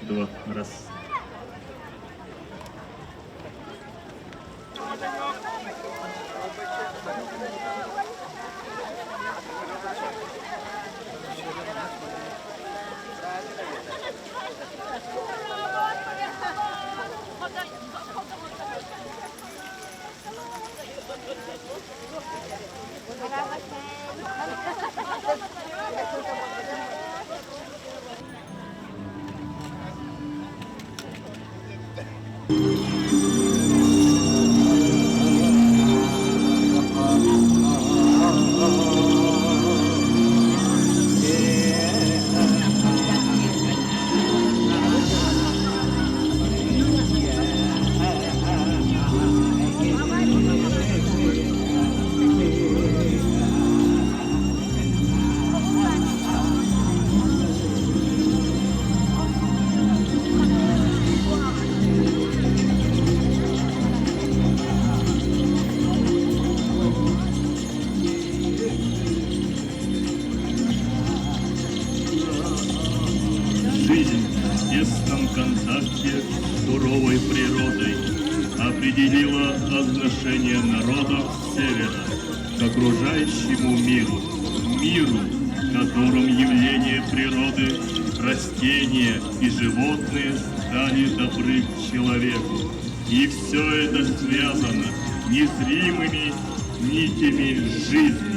этого раз. Жизнь в тесном контакте с суровой природой определила отношение народов Севера к окружающему миру, в котором явления природы, растения и животные стали добры к человеку. И все это связано незримыми нитями жизни.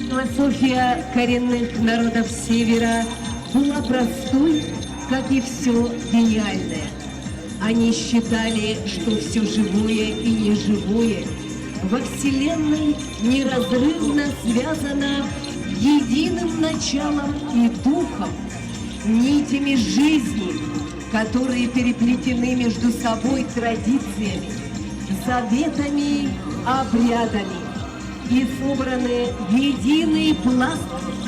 Философия коренных народов Севера была простой, как и все гениальное. Они считали, что все живое и неживое во Вселенной неразрывно связано единым началом и духом, нитями жизни, которые переплетены между собой традициями, заветами, обрядами и собраны в единый пласт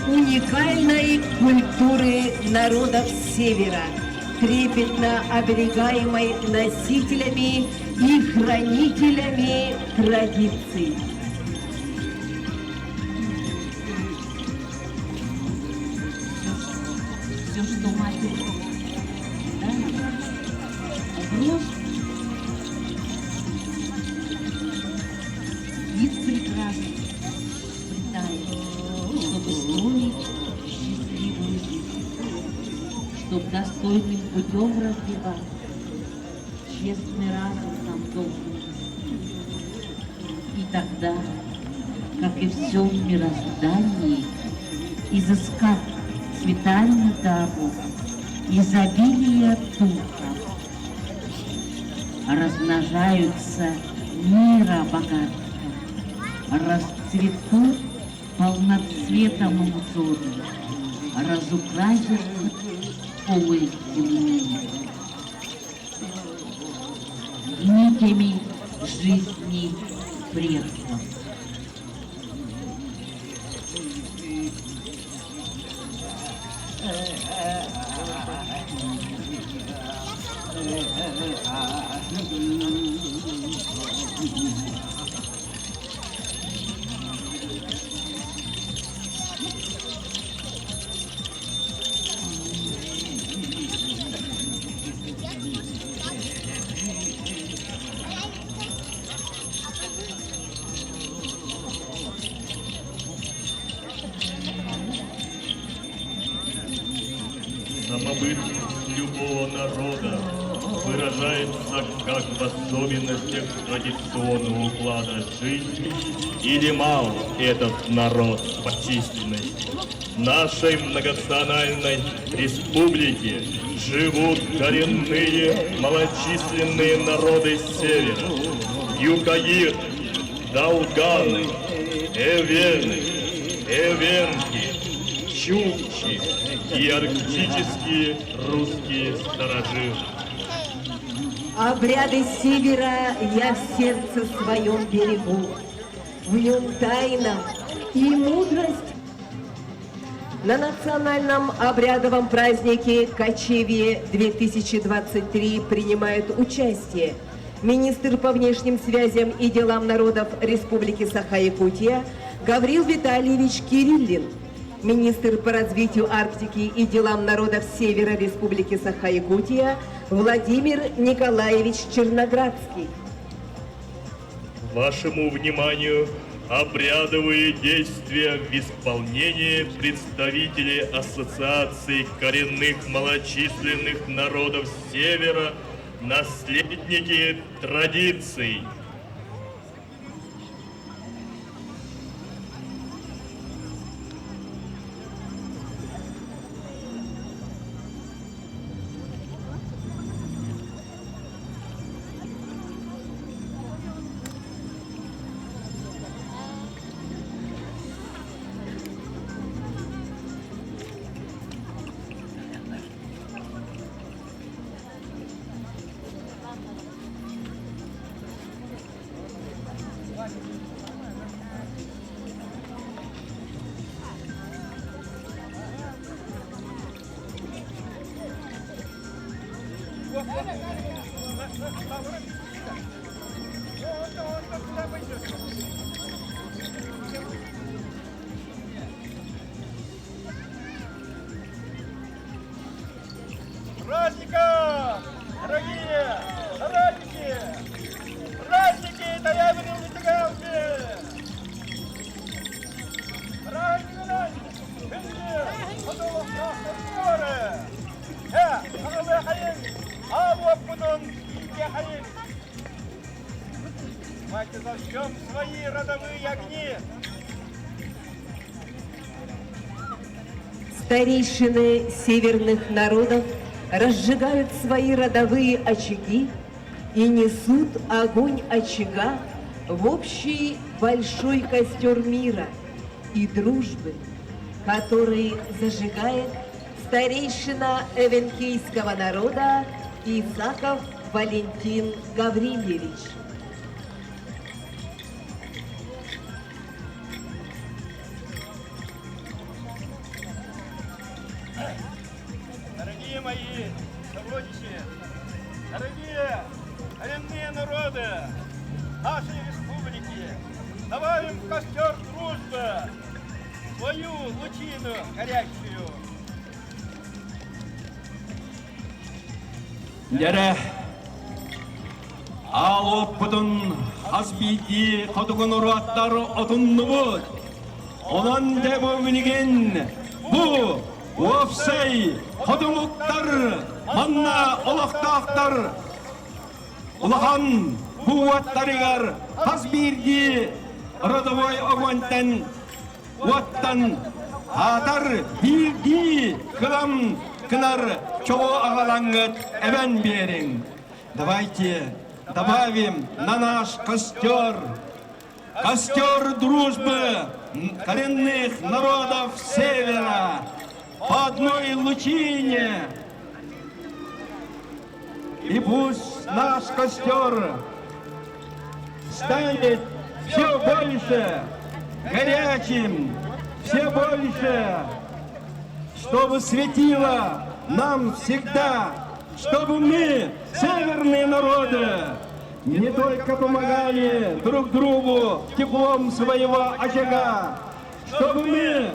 уникальной культуры народов Севера, трепетно оберегаемой носителями и хранителями традиций. Все, что матерь дала, грош, вид прекрасный, предает, чтобы строить счастливую жизнь, чтобы достойным путем развиваться. Честный разум нам должен расти. И тогда, как и все в мироздании, изыскать цветами даров, изобилие духа, размножаются мира богатства, расцветут полноцветом узоры, разукрасятся полы земные, нитями жизни предков. Самобыт любого народа выражается как в особенностях традиционного уклада жизни или мал этот народ по численности. В нашей многонациональной республике живут коренные малочисленные народы Севера: Юкаир, Долганы, Эвены, Эвенки, Чукчи и арктические русские старожилы. Обряды Севера я в сердце своем берегу. В нем тайна и мудрость На национальном обрядовом празднике Кочевье 2023 принимает участие министр по внешним связям и делам народов Республики Саха-Якутия Гаврил Витальевич Кириллин, министр по развитию Арктики и делам народов Севера Республики Саха-Якутия Владимир Николаевич Черноградский. Вашему вниманию обрядовые действия в исполнении представителей Ассоциации коренных малочисленных народов Севера, наследники традиций. Праздником, дорогие соратники! Праздники Таябрил Митигалки! Праздники! Бенди! Подолов Краснояры! Хагалы Хаин! Авуап Пудун! Инки Хаин! Давайте зажжем свои родовые огни! Старейшины северных народов разжигают свои родовые очаги и несут огонь очага в общий большой костер мира и дружбы, который зажигает старейшина эвенкийского народа Исаков Валентин Гаврильевич. Дорогие мои сородичи, дорогие коренные народы нашей республики, добавим в костер дружбы свою лучину горячую. Дәрі алып бұдын хасбейді қадығын ұраттары отынны бұд. Онан дәбі өмінеген бұ офсай қадымықтар манна олақтақтар. Улахан бұуаттарығар хасбейді родовой огоньтан уаттан атар бірді қылам кынар чого агалангат эвен берин. Давайте добавим на наш костер дружбы коренных народов Севера по одной лучине. И пусть наш костер станет все больше горячим, все больше, чтобы светило нам всегда, чтобы мы, северные народы, не только помогали друг другу теплом своего очага, чтобы мы,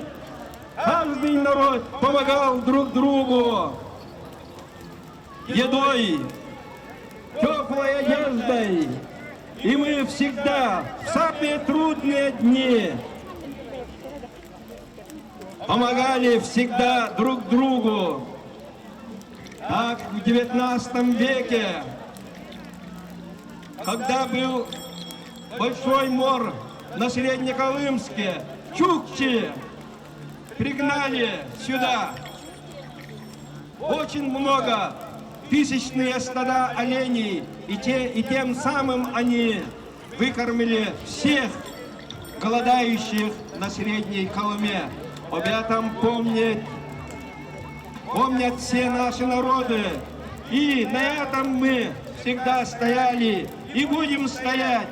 каждый народ, помогал друг другу едой, теплой одеждой, и мы всегда в самые трудные дни помогали всегда друг другу. Так в 19 веке, когда был большой мор на Среднеколымске, чукчи пригнали сюда очень много, тысячные стада оленей, и тем самым они выкормили всех голодающих на Средней Колыме. Об этом помнят все наши народы. И на этом мы всегда стояли и будем стоять.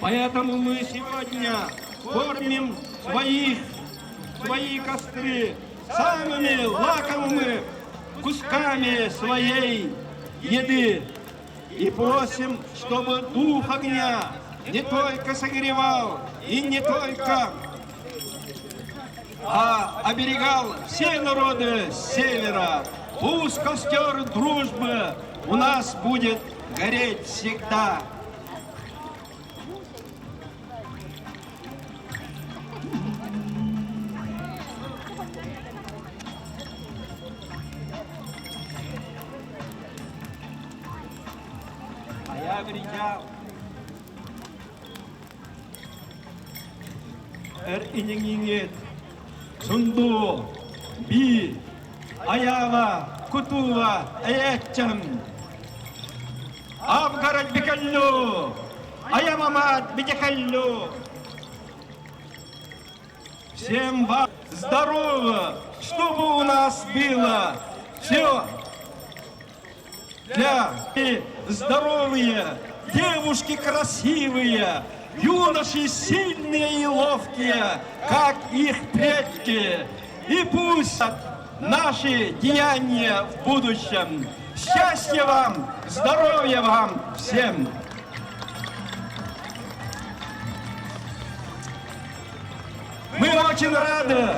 Поэтому мы сегодня кормим своих свои костры самыми лакомыми кусками своей еды. И просим, чтобы дух огня не только согревал и не только оберегал все народы севера. Пусть костер дружбы у нас будет гореть всегда. 인행잉의 순도 미 아야와 구투와 애점 Авгарад Бекаллю, Аямамад Бекаллю. Всем вам здорово, чтобы у нас было все для здоровые, девушки красивые, юноши сильные и ловкие, как их предки. И пусть наши деяния в будущем. Счастья вам, здоровья вам всем! Мы очень рады,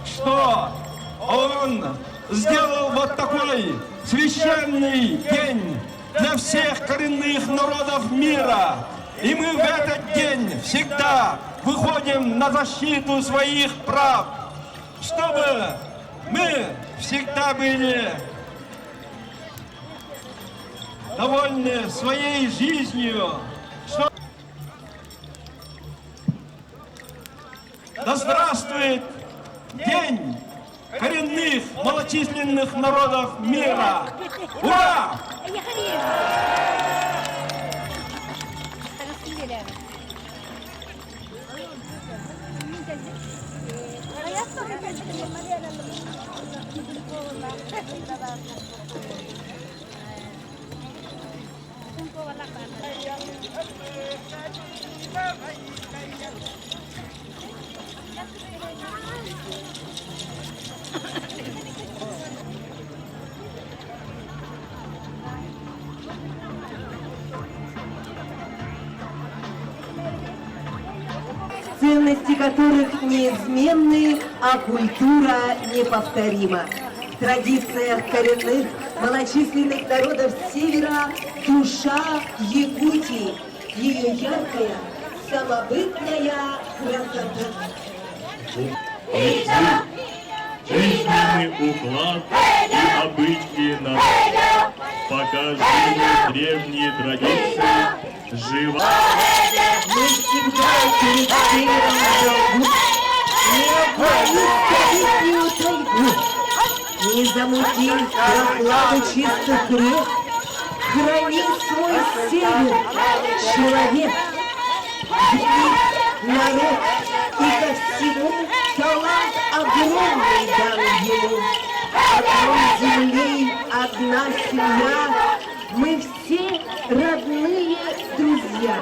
что он сделал вот такой священный день для всех коренных народов мира. И мы в этот день всегда выходим на защиту своих прав, чтобы мы всегда были довольны своей жизнью. Да здравствует День коренных малочисленных народов мира! Ура! Ценности которых неизменны, а культура неповторима. В традициях коренных малочисленных народов Севера душа Якутии, ее яркая, самобытная красота. Жизненный уклад и обычаи народа, пока живы древние традиции, живо. Мы всегда перед севером на долгу, не обмануть тайгу, не замутить прохладу чистых рек, храни свой север, человек, велик народ, и ко всему талант огромный дан ему. Одной земли, одна семья, мы все родные друзья.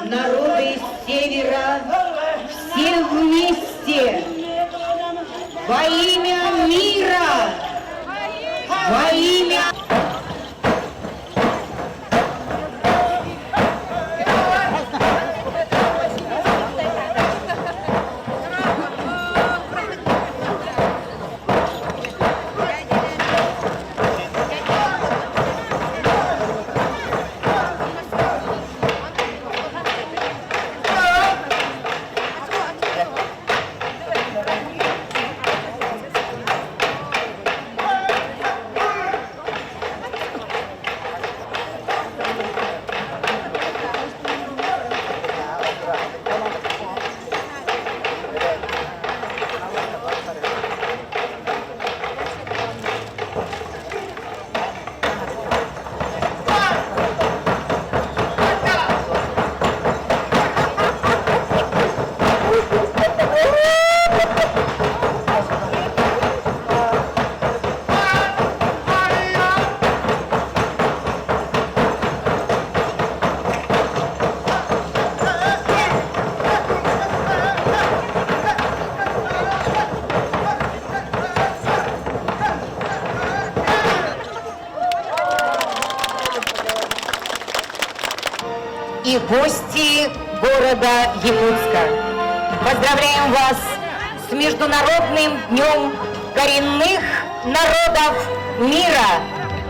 Народы Севера, все вместе, во имя мира, во имя... города Якутска. Поздравляем вас с Международным днем коренных народов мира,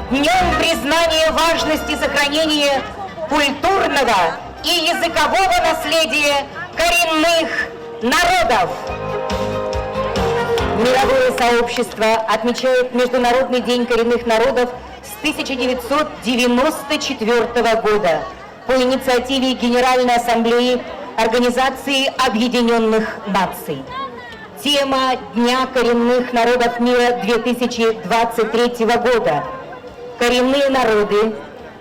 днем признания важности сохранения культурного и языкового наследия коренных народов. Мировое сообщество отмечает Международный день коренных народов с 1994 года по инициативе Генеральной Ассамблеи Организации Объединенных Наций. Тема Дня коренных народов мира 2023 года – коренные народы,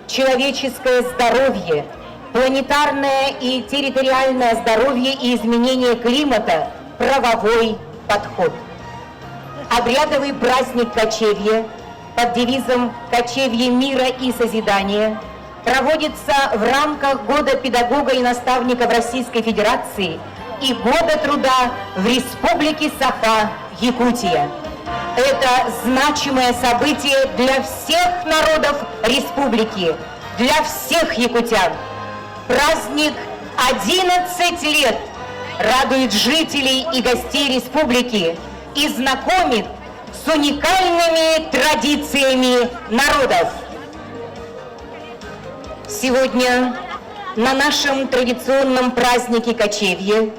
человеческое здоровье, планетарное и территориальное здоровье и изменение климата, правовой подход. Обрядовый праздник кочевья под девизом «Кочевье мира и созидания» проводится в рамках Года педагога и наставника в Российской Федерации и Года труда в Республике Саха-Якутия. Это значимое событие для всех народов республики, для всех якутян. Праздник 11 лет радует жителей и гостей республики и знакомит с уникальными традициями народов. Сегодня на нашем традиционном празднике кочевья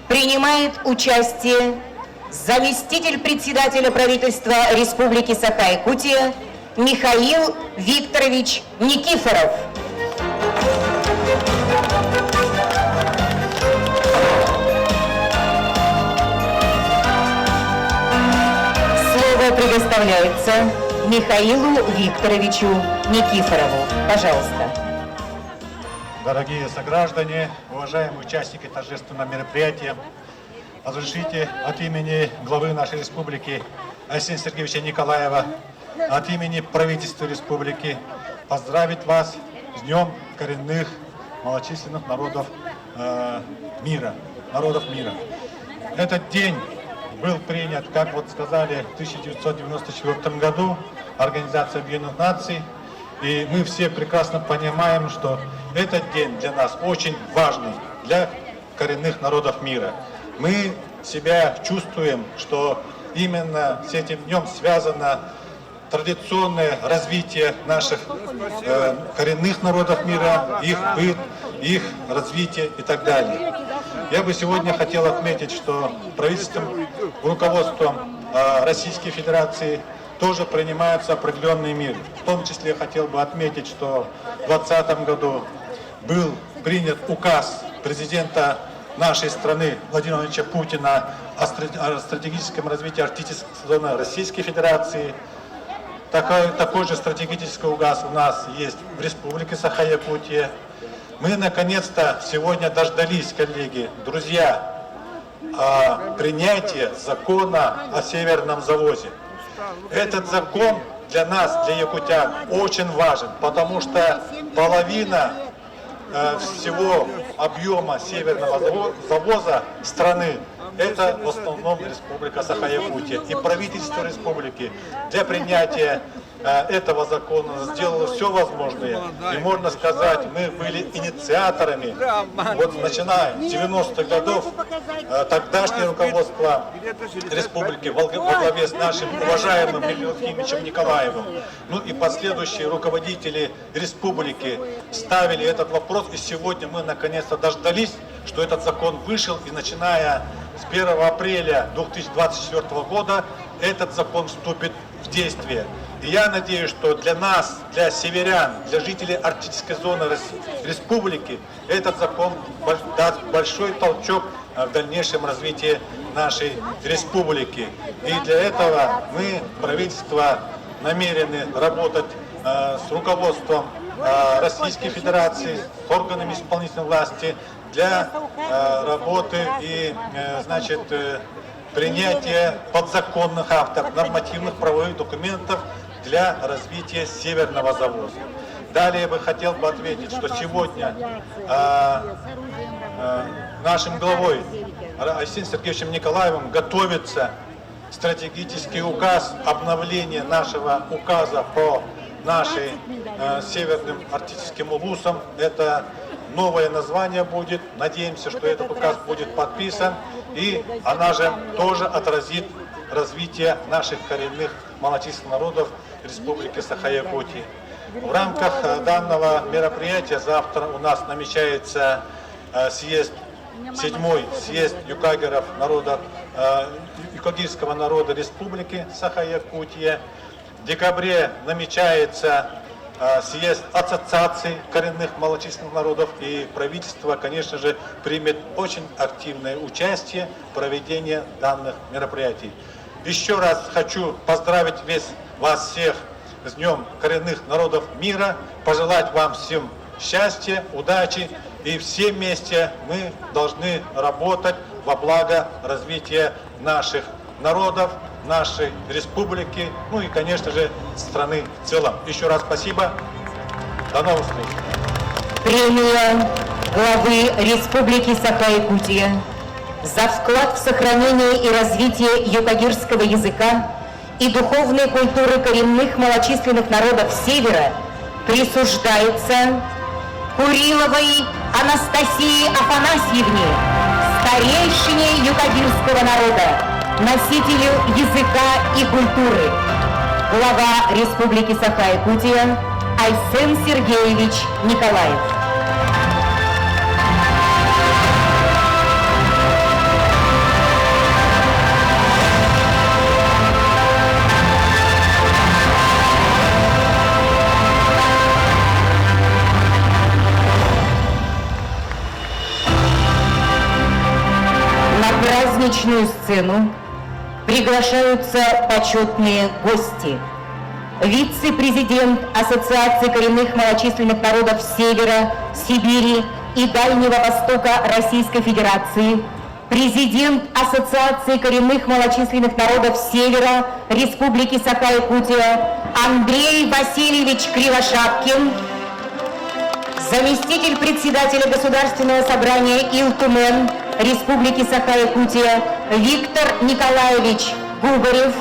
принимает участие заместитель председателя правительства Республики Саха-Якутия Михаил Викторович Никифоров. Слово предоставляется Михаилу Викторовичу Никифорову. Пожалуйста. Дорогие сограждане, уважаемые участники торжественного мероприятия, разрешите от имени главы нашей республики Арсения Сергеевича Николаева, от имени правительства республики поздравить вас с Днем коренных малочисленных народов мира. Этот день был принят, как вот сказали, в 1994 году Организацией Объединенных Наций. И мы все прекрасно понимаем, что этот день для нас очень важный, для коренных народов мира. Мы себя чувствуем, что именно с этим днем связано традиционное развитие наших коренных народов мира, их быт, их развитие и так далее. Я бы сегодня хотел отметить, что правительством, руководством Российской Федерации тоже принимаются определенные меры. В том числе я хотел бы отметить, что в 2020 году был принят указ президента нашей страны Владимира Владимировича Путина о стратегическом развитии арктической зоны Российской Федерации. Такой же стратегический указ у нас есть в Республике Саха-Якутия. Мы наконец-то сегодня дождались, коллеги, друзья, принятия закона о северном завозе. Этот закон для нас, для якутян, очень важен, потому что половина всего объема северного завоза страны – это в основном Республика Саха-Якутия. И правительство республики для принятия этого закона сделало все возможное. И можно сказать, мы были инициаторами, вот начиная с 90-х годов, тогдашнее руководство республики во главе с нашим уважаемым Михаилом Ефимовичем Николаевым, ну и последующие руководители республики ставили этот вопрос. И сегодня мы наконец-то дождались, что этот закон вышел, и начиная с 1 апреля 2024 года этот закон вступит в действие. И я надеюсь, что для нас, для северян, для жителей арктической зоны республики этот закон даст большой толчок в дальнейшем развитии нашей республики. И для этого мы, правительство, намерены работать с руководством Российской Федерации, с органами исполнительной власти для работы и, значит, принятия подзаконных актов, нормативных правовых документов для развития северного завоза. Далее я бы хотел отметить, что сегодня нашим главой Арсением Сергеевичем Николаевым готовится стратегический указ обновления нашего указа по нашим северным арктическим улусам. Это новое название будет. Надеемся, что этот указ будет подписан, и она же тоже отразит развитие наших коренных малочисленных народов Республики Саха-Якутия. В рамках данного мероприятия завтра у нас намечается седьмой съезд юкагеров юкагирского народа Республики Саха-Якутия. В декабре намечается съезд ассоциаций коренных малочисленных народов, и правительство, конечно же, примет очень активное участие в проведении данных мероприятий. Еще раз хочу поздравить вас всех с Днем коренных народов мира, пожелать вам всем счастья, удачи, и все вместе мы должны работать во благо развития наших народов, нашей республики, ну и, конечно же, страны в целом. Еще раз спасибо. До новых встреч. Премия главы Республики Саха-Якутия за вклад в сохранение и развитие юкагирского языка и духовной культуры коренных малочисленных народов Севера присуждается Куриловой Анастасии Афанасьевне, старейшине юкагирского народа, носителю языка и культуры, глава Республики Саха-Якутия Айсен Сергеевич Николаев. На праздничную сцену приглашаются почетные гости. Вице-президент Ассоциации коренных малочисленных народов Севера, Сибири и Дальнего Востока Российской Федерации, президент Ассоциации коренных малочисленных народов Севера Республики Саха-Якутия Андрей Васильевич Кривошапкин, заместитель председателя Государственного собрания Илтумен Республики Саха-Якутия Виктор Николаевич Губарев,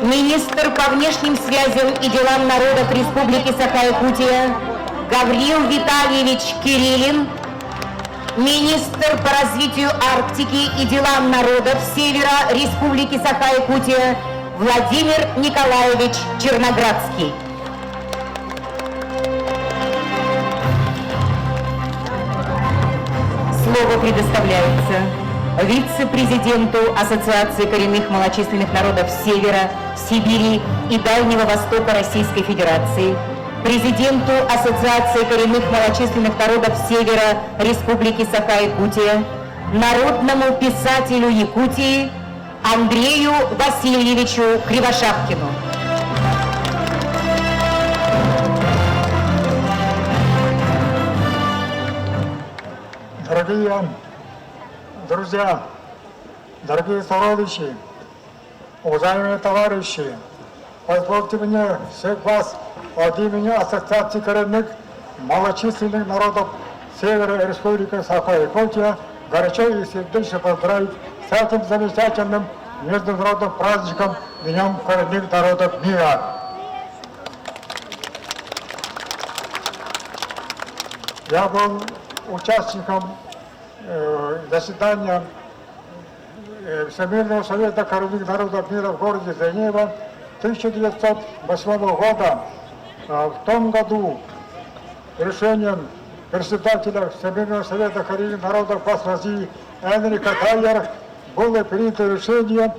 министр по внешним связям и делам народов Республики Саха-Якутия Гаврил Витальевич Кириллин, министр по развитию Арктики и делам народов Севера Республики Саха-Якутия Владимир Николаевич Черноградский. Слово предоставляется вице-президенту Ассоциации коренных малочисленных народов Севера, Сибири и Дальнего Востока Российской Федерации, президенту Ассоциации коренных малочисленных народов Севера Республики Саха-Якутия, народному писателю Якутии Андрею Васильевичу Кривошапкину. Дорогие друзья, дорогие сородичи, уважаемые товарищи, позвольте мне всех вас от имени Ассоциации коренных малочисленных народов Севера Республики Саха-Якутия горячо и сердечно поздравить с этим замечательным международным праздником Днем коренных народов мира. Я был участником заседания Всемирного совета коренных народов мира в городе Женева 1908 года. В том году решением председателя Всемирного совета коренных народов Азии Энрика Тайер было принято решение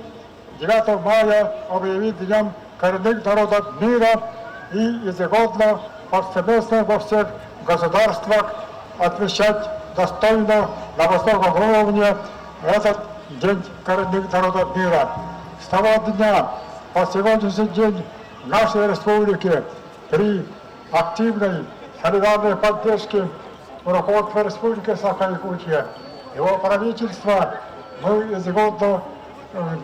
9 мая объявить Днем коренных народов мира и ежегодно повсеместно во всех государствах отмечать достойно на высоком уровне этот День коренных народов мира. С того дня по сегодняшний день в нашей республике при активной солидарной поддержке руководства Республики Саха-Якутия, его правительства, мы ежегодно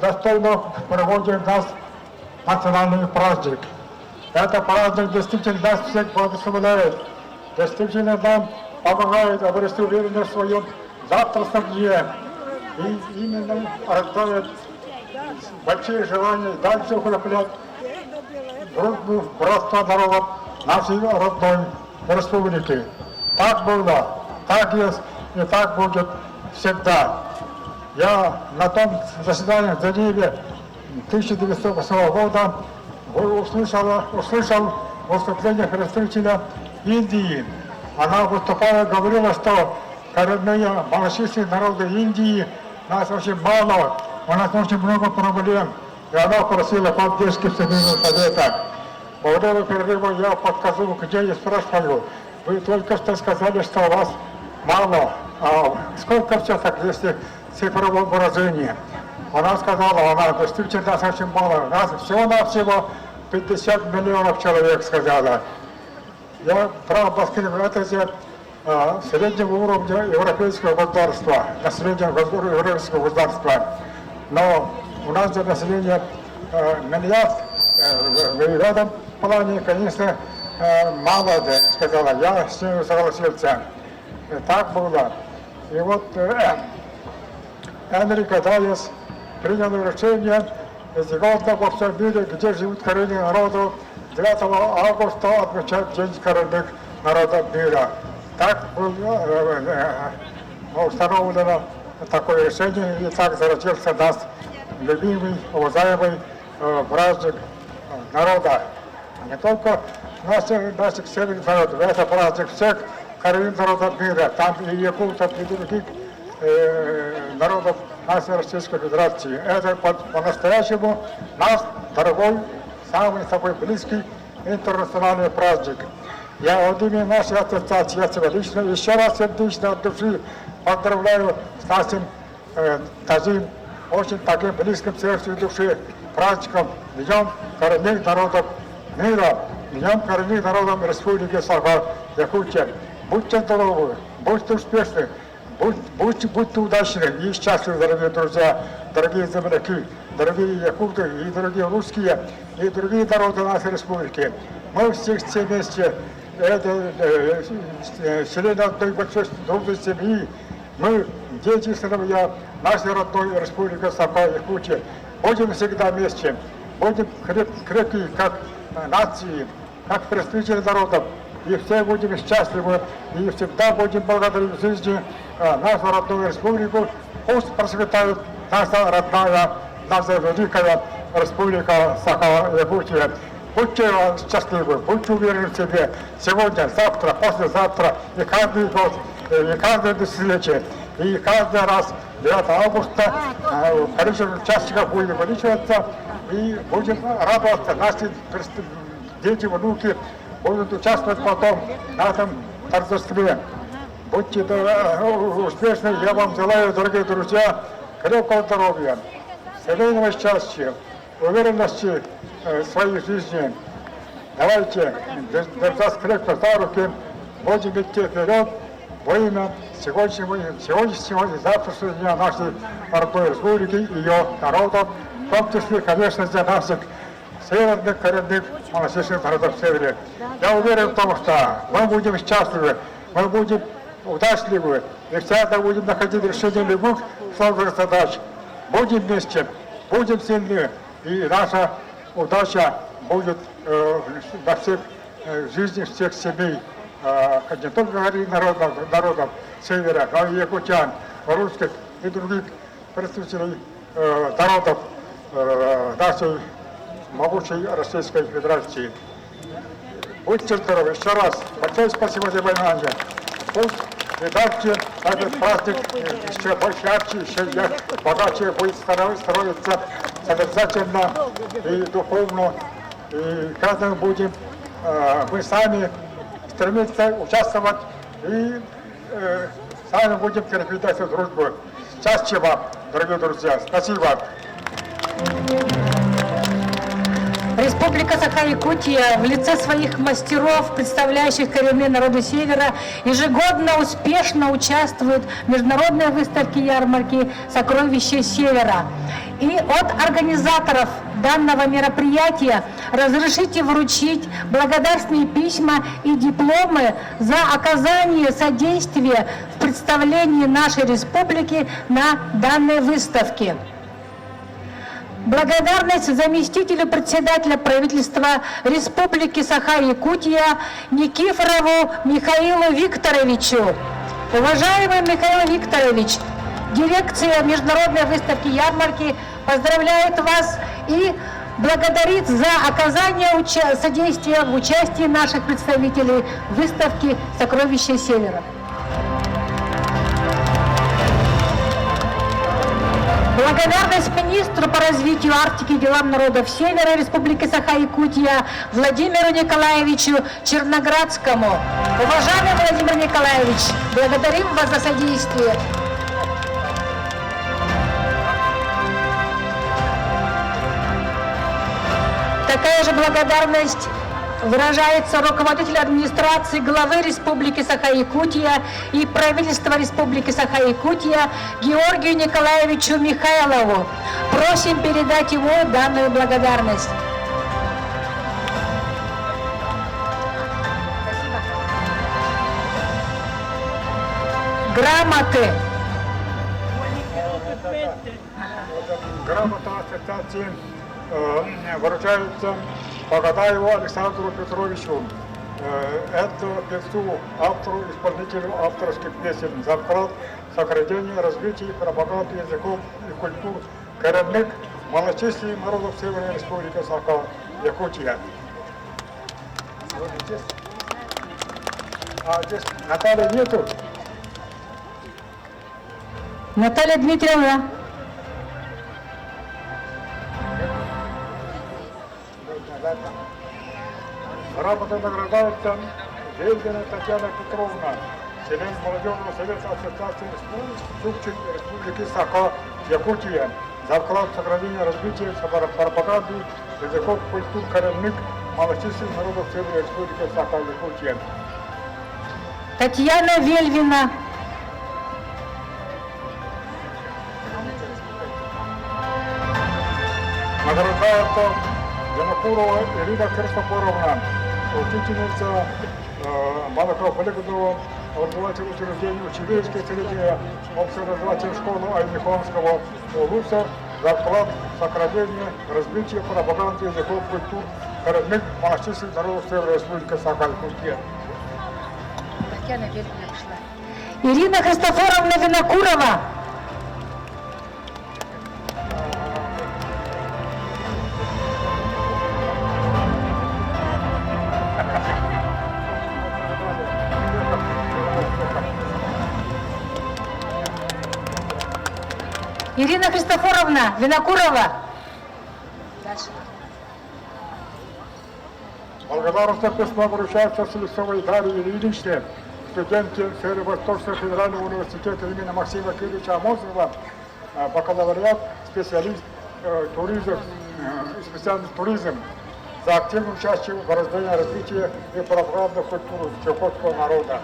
достойно проводим наш национальный праздник. Это праздник действительно нас всех благословляет, действительно нам помогает обрести уверенность в своем завтрашнем дне и именно рождает большие желания дальше укреплять дружбу, братство народов нашей родной республики. Так было, так есть и так будет всегда. Я на том заседании в Женеве 1908 года услышал выступление представителя Индии. Она выступала, говорила, что коренные малочисленные народы Индии, нас очень мало, у нас очень много проблем. И она просила поддержки Всемирного совета. Во время перерыва я подхожу к ней и спрашиваю: вы только что сказали, что у вас мало, а сколько все-таки, если цифровое выражение? Она сказала, она действительно нас очень мало, у нас всего-навсего 50 миллионов человек, сказала. Я право Москвы, это же среднего уровня европейского государства, население европейского государства. Но у нас же население миллиард, в этом плане, конечно, мало, сказала, я с ним согласился. Так было. И вот Америка Дайес принял решение ежегодно во всем мире, где живут коренные народы, 9 августа отмечать День коренных народов мира. Так было установлено такое решение, и так зародился наш любимый, уважаемый праздник народа. Не только наших северных народов, это праздник всех коренных народов мира, там и якутов, и других народов нашей Российской Федерации. Это по-настоящему наш дорогой, самый такой близкий интернациональный праздник. Я от имени нашей ассоциации, я себя лично, еще раз сердечно от души поздравляю с нашим таким, очень таким близким сердцу души праздником Днем коренных народов мира, Днем коренных народов Республики Саха-Якутия. Будьте здоровы, будьте успешны, будьте удачны и счастливы, дорогие друзья, дорогие земляки, дорогие якуты и дорогие русские, и другие народы нашей республики. Мы все вместе, это члены одной большой дружной семьи, мы дети, сыновья нашей родной республики Саха-Якутия. Будем всегда вместе, будем крепкие, как нации, как представители народов, и все будем счастливы, и всегда будем благодарить в жизни нашу родную республику. Пусть процветает наша родная, наша великая республика Саха-Якутия. Будьте счастливы, будьте уверены в себе сегодня, завтра, послезавтра, и каждый год, и каждое десятилетие, и каждый раз 9 августа количество участников будет увеличиваться, и будем радоваться, наши дети, внуки будут участвовать потом на этом торжестве. Будьте успешны, я вам желаю, дорогие друзья, крепкого здоровья, семейного счастья, уверенности в своей жизни. Давайте держать крепко за руки, будем идти вперед во имя сегодняшнего и завтрашнего дня нашей родной республики и ее народов, в том числе, конечно, для наших северных коренных малочисленных народов Севере. Я уверен в том, что мы будем счастливы, мы будем удачливы, и всегда будем находить решение любых сложных задач. Будем вместе, будем сильны, и наша удача будет во всех жизнях всех семей, не только народов Севера, но и якутян, русских и других представителей народов нашей могучей Российской Федерации. Будьте здоровы. Еще раз большое спасибо за внимание. Пусть и дальше этот праздник еще больше ярче, еще богаче будет строиться содержательно и духовно. И каждый будем мы сами стремиться участвовать и сами будем крепить эту дружбу. Счастья вам, дорогие друзья. Спасибо. Республика Саха-Якутия в лице своих мастеров, представляющих коренные народы Севера, ежегодно успешно участвует в международной выставке ярмарки «Сокровища Севера». И от организаторов данного мероприятия разрешите вручить благодарственные письма и дипломы за оказание содействия в представлении нашей республики на данной выставке. Благодарность заместителю председателя правительства Республики Саха-Якутия Никифорову Михаилу Викторовичу. Уважаемый Михаил Викторович, дирекция международной выставки ярмарки поздравляет вас и благодарит за оказание содействия в участии наших представителей в выставке «Сокровища Севера». Благодарность министру по развитию Арктики и делам народов Севера Республики Саха-Якутия Владимиру Николаевичу Черноградскому. Уважаемый Владимир Николаевич, благодарим вас за содействие. Такая же благодарность выражается руководителю администрации главы Республики Саха-Якутия и правительства Республики Саха-Якутия Георгию Николаевичу Михайлову. Просим передать ему данную благодарность. Грамоты. Грамота ассоциации вручается Погадаеву Александру Петровичу. Это певцу, автору, исполнителю авторских песен за вклад в сохранение, развитие и пропаганду языков и культур коренных малочисленных народов Северной Республики Саха-Якутия. А здесь Натальи нету? Наталья Дмитриевна. Грамотой награждается Вельдина Татьяна Петровна, член молодежного совета Ассоциации Республики Саха-Якутия, за вклад в сохранение, развитие, пропаганду языков, культур коренных малочисленных народов Северной Республики Саха-Якутия. Татьяна Вельвина. Награждается Янакурова Ирина Христофоровна, учительница Малоково-Полигонного образовательного учреждения учительской среды общеобразовательной школы Аймихонского ЛУСа за вклад в сохранение, развитие, пропаганды языков, культур коренных малочисленных народов Северной Республики Саха-Якутия. Ирина Христофоровна Винокурова. Ирина Христофоровна Винокурова. Благодарность письма вручается Селесовой Дарье Ильиничне, студентке Северо-Восточного федерального университета имени Максима Кирилловича Амосова, бакалавриат, специалист специальный туризм, за активное участие в возрождении, развитии и пропаганде культуры чукотского народа.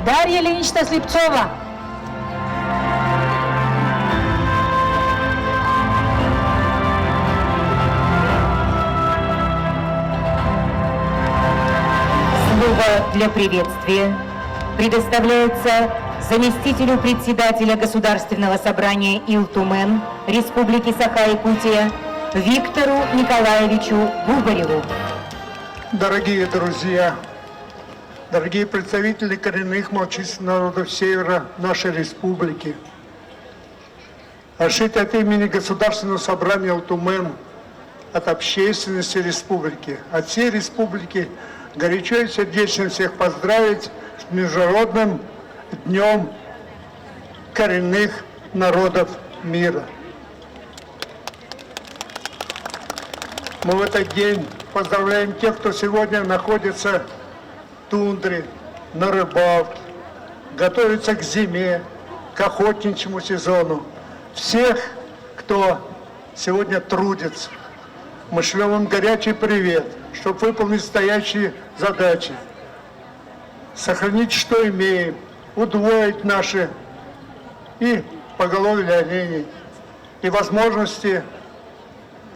Дарья Ильинична Слепцова. Слово для приветствия предоставляется заместителю председателя Государственного собрания Ил-Тумен Республики Саха-Якутия Виктору Николаевичу Губареву. Дорогие друзья, дорогие представители коренных малочисленных народов Севера нашей республики, решить от имени Государственного собрания Ил-Тумен, от общественности республики, от всей республики горячо и сердечно всех поздравить с Международным днем коренных народов мира. Мы в этот день поздравляем тех, кто сегодня находится в тундре, на рыбалке, готовится к зиме, к охотничьему сезону. Всех, кто сегодня трудится. Мы шлем вам горячий привет, чтобы выполнить стоящие задачи. Сохранить, что имеем, удвоить наши и поголовье оленей, и возможности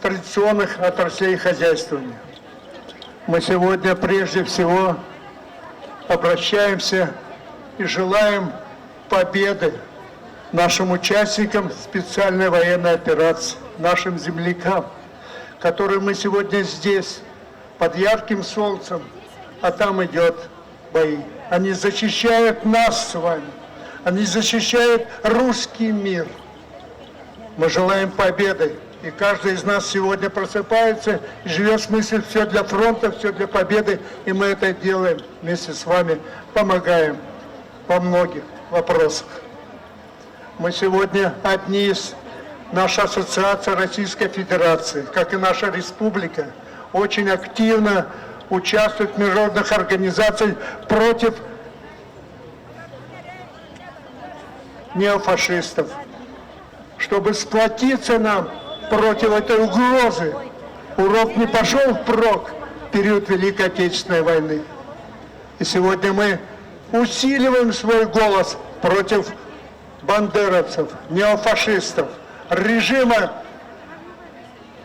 традиционных отраслей хозяйствования. мы сегодня прежде всего обращаемся и желаем победы нашим участникам специальной военной операции, нашим землякам, которые мы сегодня здесь, под ярким солнцем, а там идет бои. Они защищают нас с вами, они защищают русский мир. Мы желаем победы, и каждый из нас сегодня просыпается и живет с мыслью «все для фронта, все для победы», и мы это делаем вместе с вами, помогаем во многих вопросах. Мы сегодня одни из, наша ассоциация Российской Федерации, как и наша республика, очень активно участвует в международных организациях против неофашистов, чтобы сплотиться нам против этой угрозы. Урок не пошел впрок в период Великой Отечественной войны. И сегодня мы усиливаем свой голос против бандеровцев, неофашистов, режима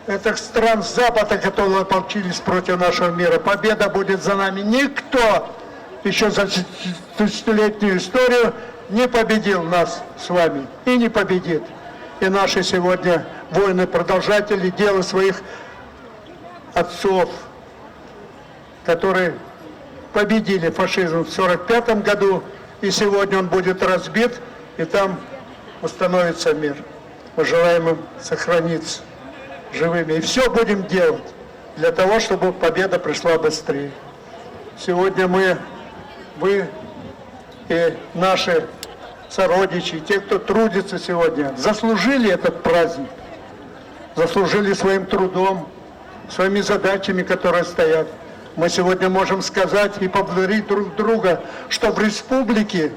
этих стран Запада, которые ополчились против нашего мира. Победа будет за нами. Никто еще за тысячелетнюю историю не победил нас с вами и не победит. И наши сегодня воины-продолжатели дела своих отцов, которые победили фашизм в 1945 году, и сегодня он будет разбит, и там установится мир. Мы желаем им сохраниться живыми. И все будем делать для того, чтобы победа пришла быстрее. Сегодня вы и наши сородичи, те, кто трудится сегодня, заслужили этот праздник, заслужили своим трудом, своими задачами, которые стоят. Мы сегодня можем сказать и поблагодарить друг друга, что в республике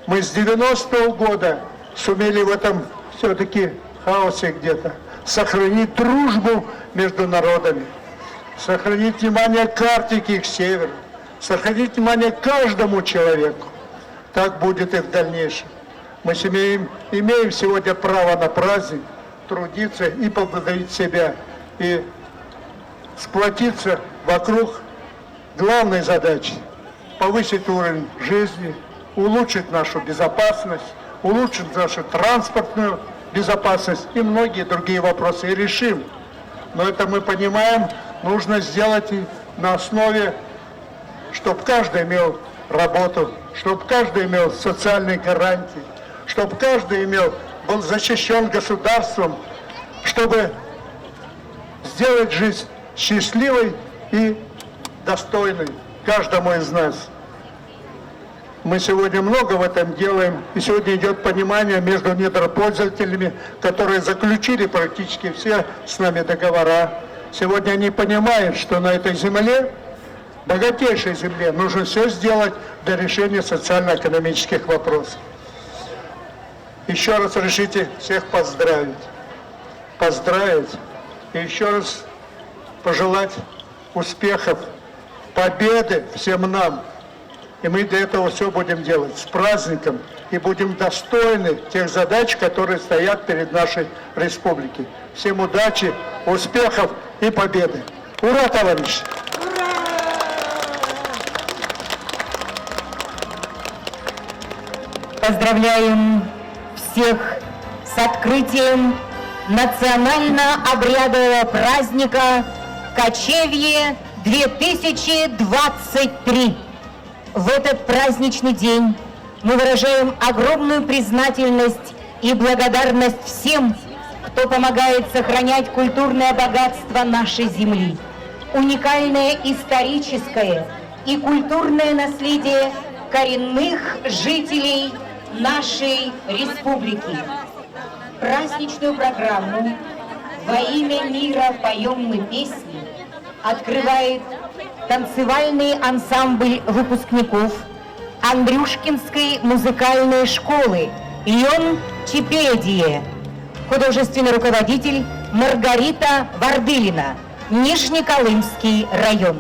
мы с 90-го года сумели в этом все-таки хаосе где-то сохранить дружбу между народами, сохранить внимание к Арктике и к северу, сохранить внимание к каждому человеку. Так будет и в дальнейшем. Мы имеем сегодня право на праздник, трудиться и поблагодарить себя, и сплотиться вокруг главной задачи – повысить уровень жизни, улучшить нашу безопасность, улучшить нашу транспортную безопасность и многие другие вопросы, и решим. Но это мы понимаем, нужно сделать и на основе, чтобы каждый имел работу, чтобы каждый имел социальные гарантии, чтобы каждый был защищен государством, чтобы сделать жизнь счастливой и достойной каждому из нас. Мы сегодня много в этом делаем, и сегодня идет понимание между недропользователями, которые заключили практически все с нами договора. Сегодня они понимают, что на этой земле, богатейшей земле, нужно все сделать для решения социально-экономических вопросов. Еще раз разрешите всех поздравить и еще раз пожелать успехов, победы всем нам. И мы для этого все будем делать с праздником и будем достойны тех задач, которые стоят перед нашей республикой. Всем удачи, успехов и победы. Ура, товарищи! Поздравляем всех с открытием национально-обрядового праздника «Кочевье 2023». В этот праздничный день мы выражаем огромную признательность и благодарность всем, кто помогает сохранять культурное богатство нашей земли, уникальное историческое и культурное наследие коренных жителей нашей республики. Праздничную программу «Во имя мира поем мы песни» открывает танцевальный ансамбль выпускников Андрюшкинской музыкальной школы «Льон Чипедие», художественный руководитель Маргарита Вардылина, Нижнеколымский район.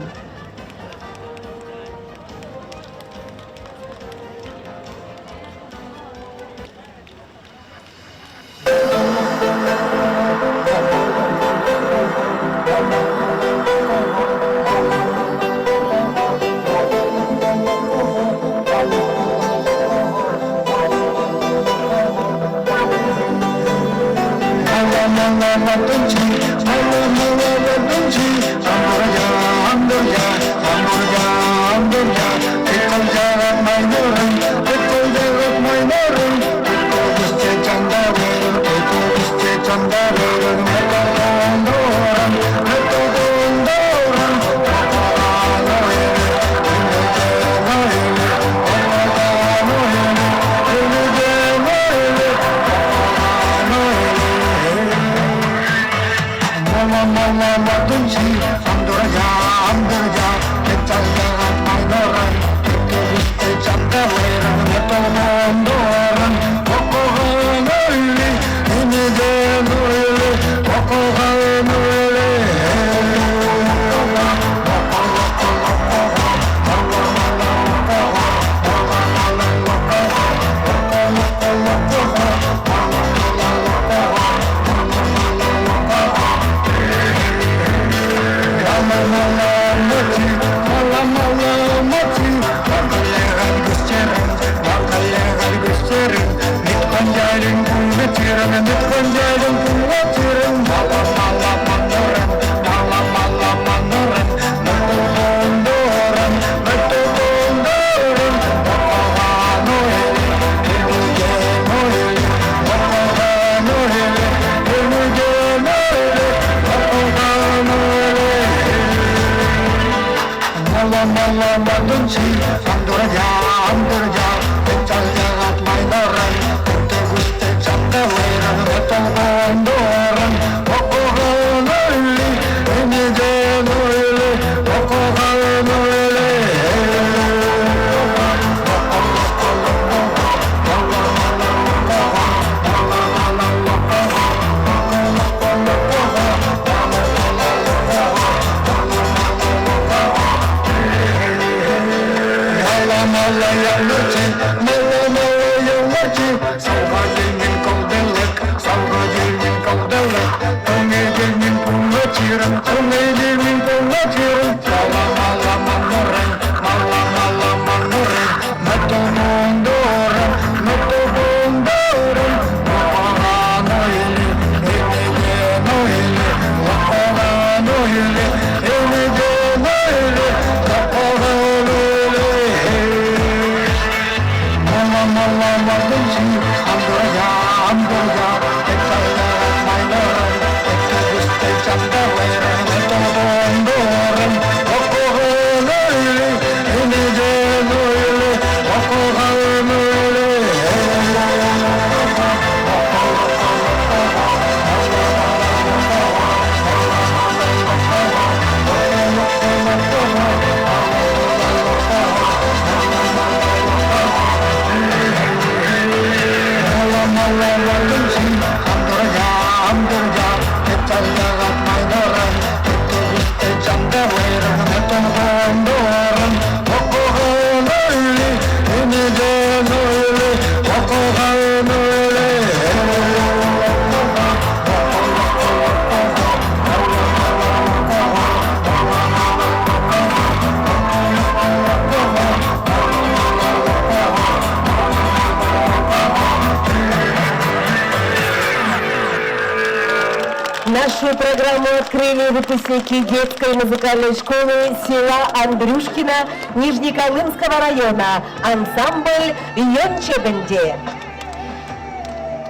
Нашу программу открыли выпускники детской музыкальной школы села Андрюшкино Нижнеколымского района, ансамбль «Йончебенде».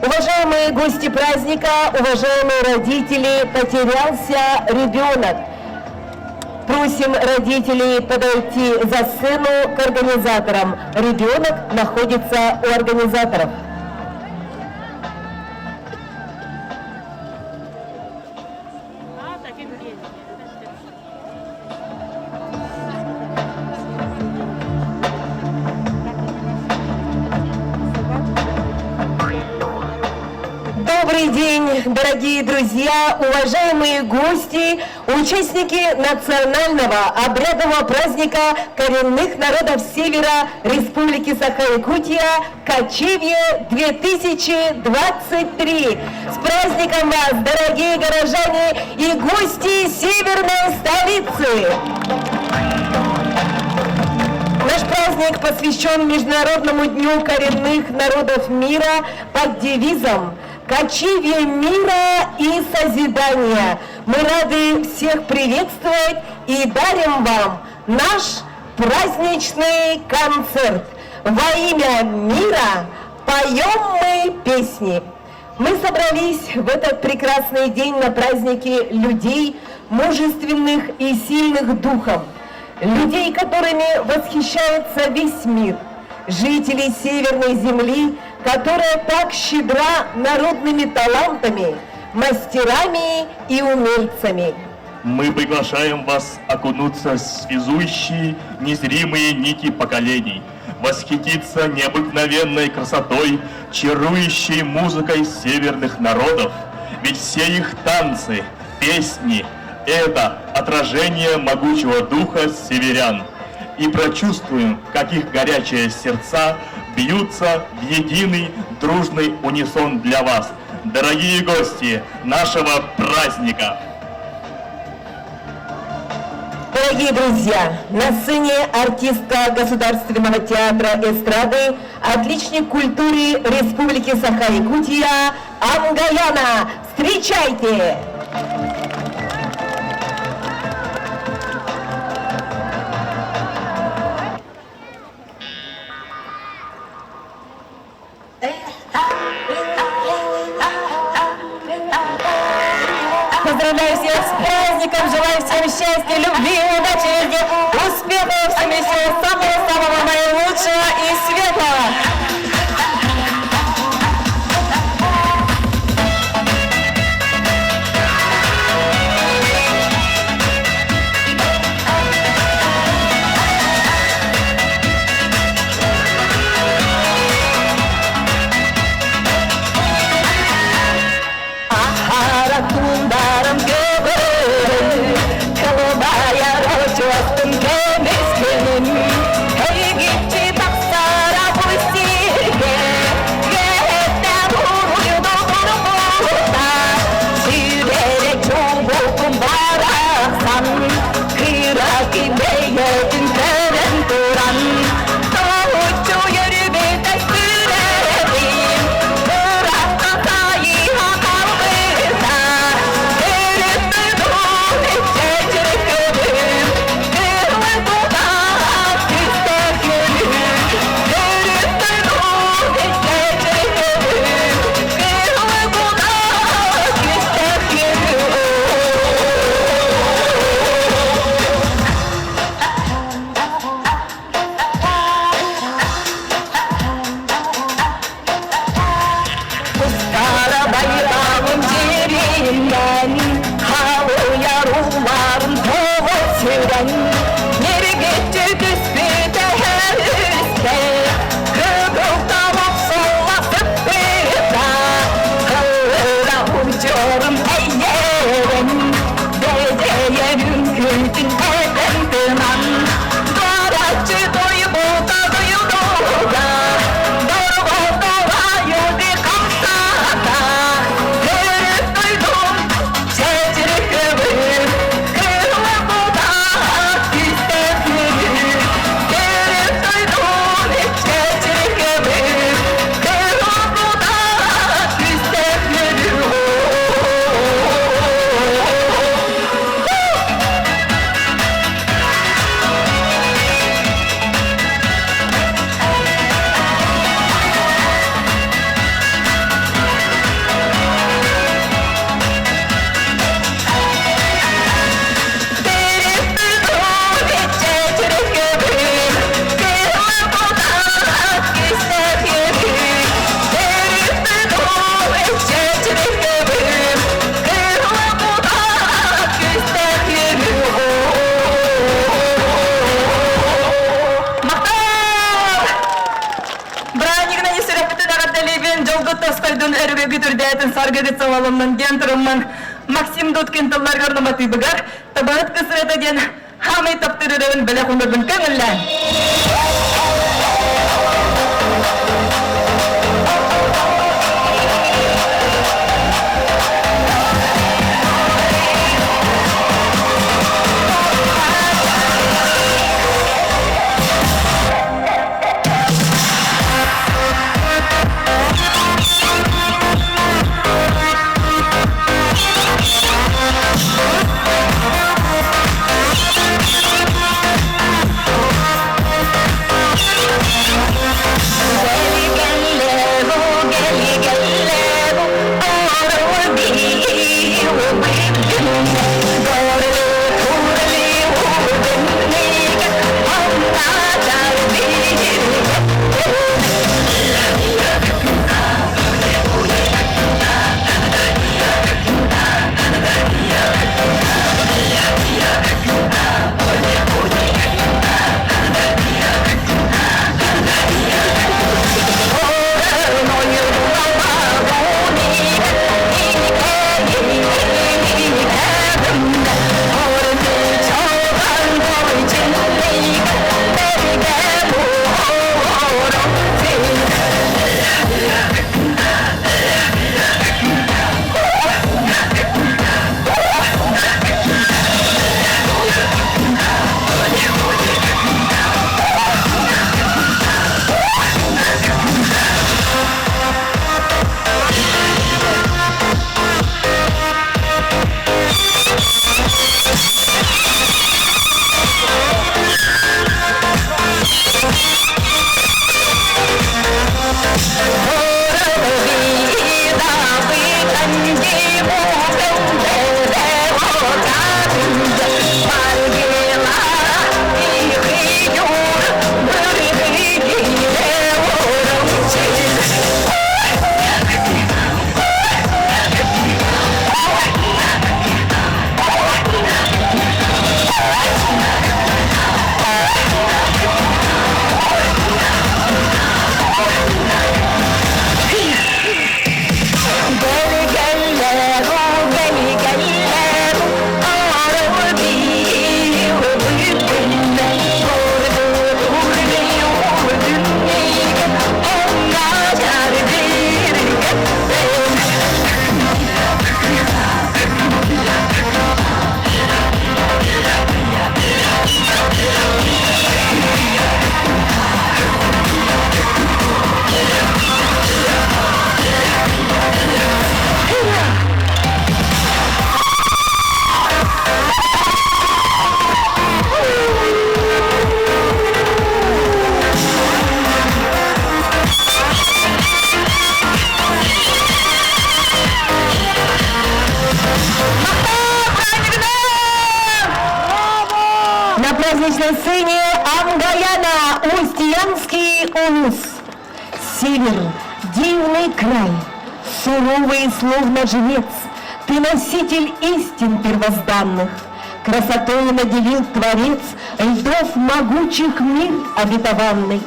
Уважаемые гости праздника, уважаемые родители, потерялся ребенок. Просим родителей подойти за сцену к организаторам. Ребенок находится у организаторов. Добрый день, дорогие друзья, уважаемые гости, участники национального обрядового праздника коренных народов Севера Республики Саха-Якутия «Кочевье 2023». С праздником вас, дорогие горожане и гости северной столицы! Наш праздник посвящен Международному дню коренных народов мира под девизом «Кочевье мира и созидания». Мы рады всех приветствовать и дарим вам наш праздничный концерт. Во имя мира поем мы песни. Мы собрались в этот прекрасный день на празднике людей, мужественных и сильных духом, людей, которыми восхищается весь мир, жителей Северной Земли, которая так щедра народными талантами, мастерами и умельцами. Мы приглашаем вас окунуться в связующие незримые нити поколений, восхититься необыкновенной красотой, чарующей музыкой северных народов. Ведь все их танцы, песни — это отражение могучего духа северян. И прочувствуем, как их горячие сердца бьются в единый дружный унисон для вас, дорогие гости нашего праздника. Дорогие друзья, на сцене артистка Государственного театра эстрады, отличник культуры Республики Саха-Якутия Амгаяна. Встречайте! Поздравляю всех с праздником, желаю всем счастья, любви, удачи везде, успехов, всем всего самого-самого наилучшего и светлого! Максим Дудкин талларгар наматы бігар, табанат кысырата ден, хамай таптырырын білі құндырдың көңілі. праздничной сцене Амгаяна, Устьянский улус. Север, дивный край, суровый словно жнец, ты носитель истин первозданных. Красотою наделил Творец льдов могучих мир обетованный.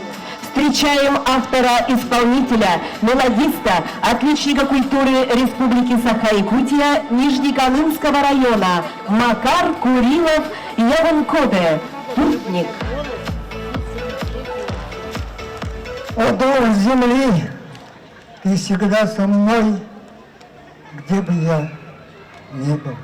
Встречаем автора-исполнителя, мелодиста, отличника культуры Республики Саха-Якутия Нижнеколымского района Макар Курилов Яванкоде, путник. О, дух земли, ты всегда со мной, где бы я ни был.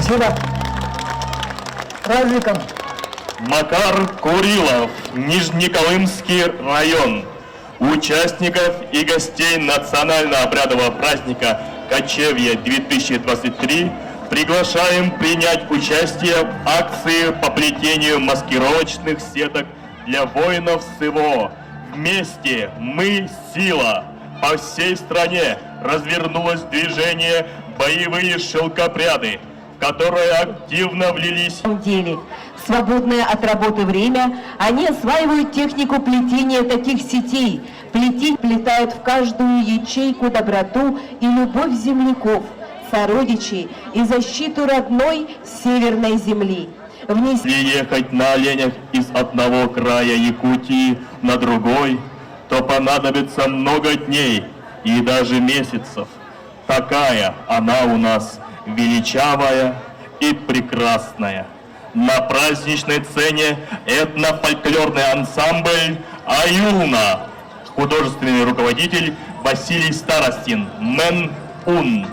Спасибо. Праздником. Макар Курилов, Нижнеколымский район. Участников и гостей национально-обрядового праздника Кочевье-2023 приглашаем принять участие в акции по плетению маскировочных сеток для воинов СВО. Вместе мы сила. По всей стране развернулось движение «Боевые шелкопряды», в которое активно влились. В свободное от работы время они осваивают технику плетения таких сетей. Плетают в каждую ячейку доброту и любовь земляков, сородичей и защиту родной северной земли. Если ехать на оленях из одного края Якутии на другой, то понадобится много дней и даже месяцев. такая она у нас величавая и прекрасная. На праздничной сцене этнофольклорный ансамбль «Аюна». Художественный руководитель Василий Старостин, Мэн-Ун.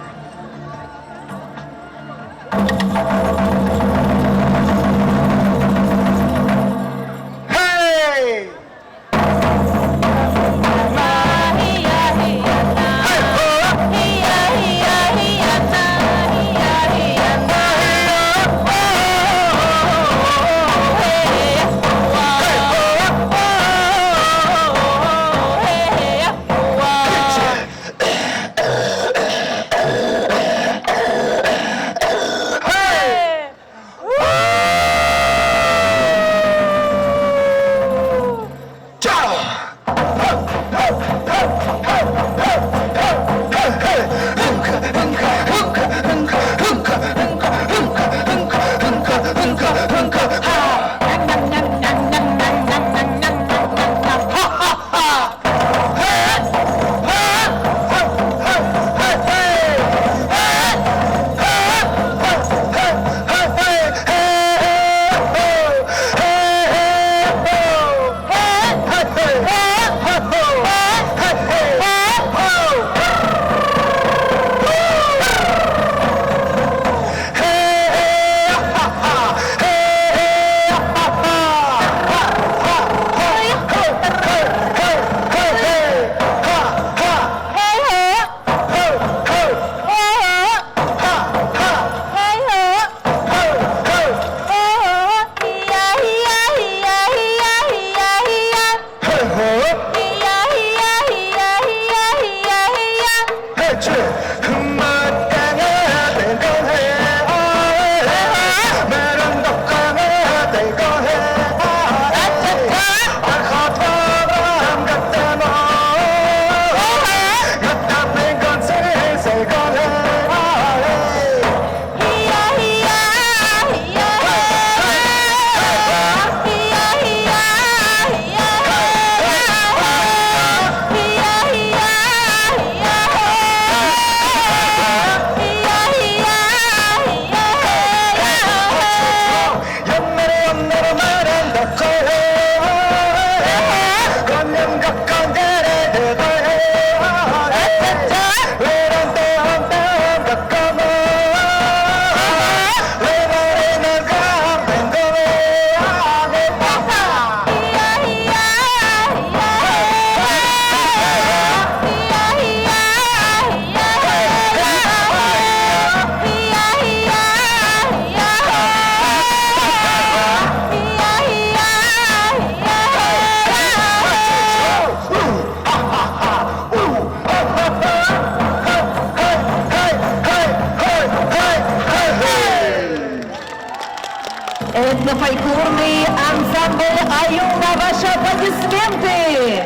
Этнофольклорный ансамбль «Аюна». Ваши аплодисменты!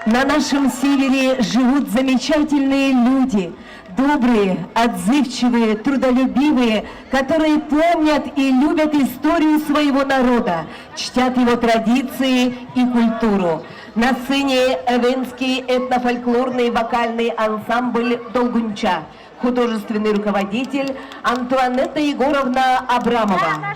На нашем севере живут замечательные люди, добрые, отзывчивые, трудолюбивые, которые помнят и любят историю своего народа, чтят его традиции и культуру. На сцене Эвенский этнофольклорный вокальный ансамбль «Долгунча», художественный руководитель Антуанетта Егоровна Абрамова.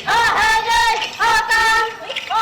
Oh, hey, hey, oh, hey.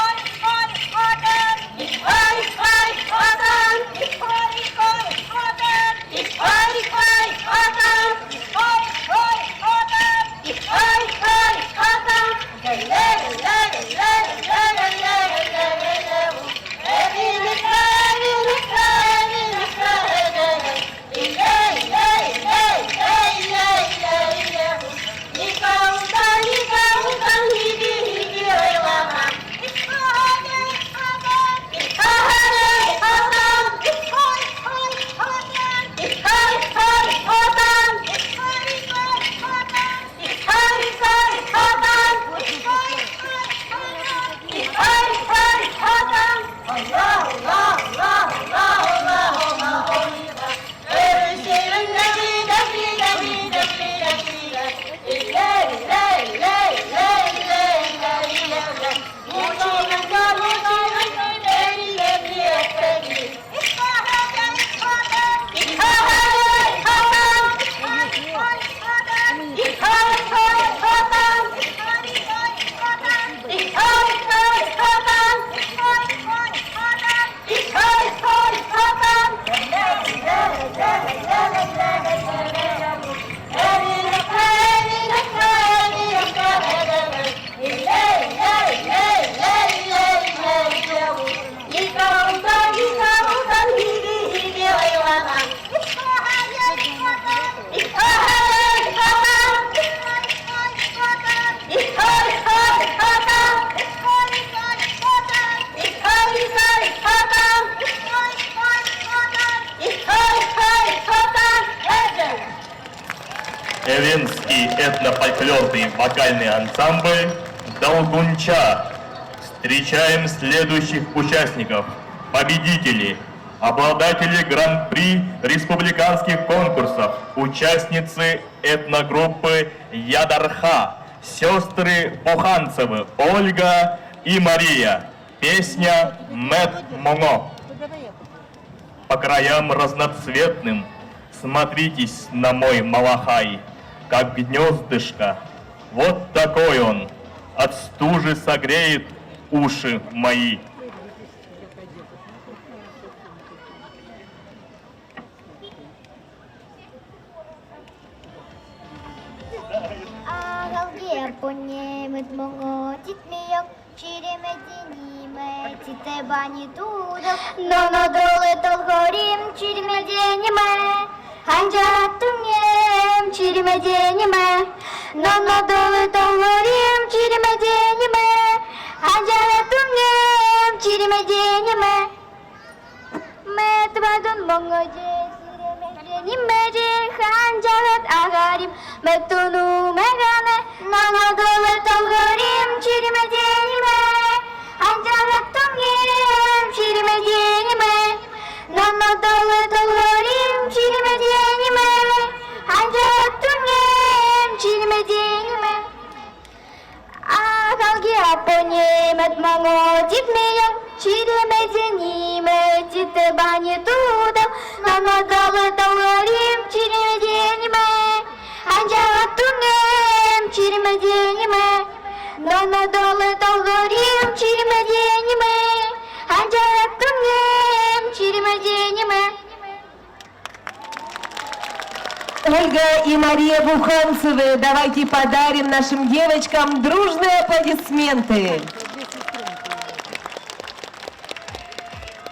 Эвенский этнофольклорный вокальный ансамбль «Долгунча». Встречаем следующих участников, победителей, обладатели гран-при республиканских конкурсов, участницы этногруппы «Ядарха», сестры Буханцевы Ольга и Мария. Песня «Мэт Монго». По краям разноцветным смотритесь на мой малахай, как гнездышко. Вот такой он, от стужи согреет уши мои. Агалге понемет монго титмеёк, чиремедениме титебани тудок, но долы толгорим чиремедениме, ханжатунгем чиремедениме, но долы толгорим чиремедениме, ханжатунгем чиремедениме, метбадун монго Нимеже ханжалет агарим, метуну мегане, нанадоле толгорим, чиримедениме, ханжалет тонгем, чиримедениме, нанадоле толгорим, чиримедениме, ханжалет тонгем, чиримедениме. Агалги апонемет монго титмеян, чиримедениме, титебани тудам, нанадоле толгорим, чиримедениме, ханжалатунгем, чиримедениме, нанадоле толгорим, чиримедениме, ханжалатунгем, чиримедениме. Ольга и Мария Буханцевы, давайте подарим нашим девочкам дружные аплодисменты.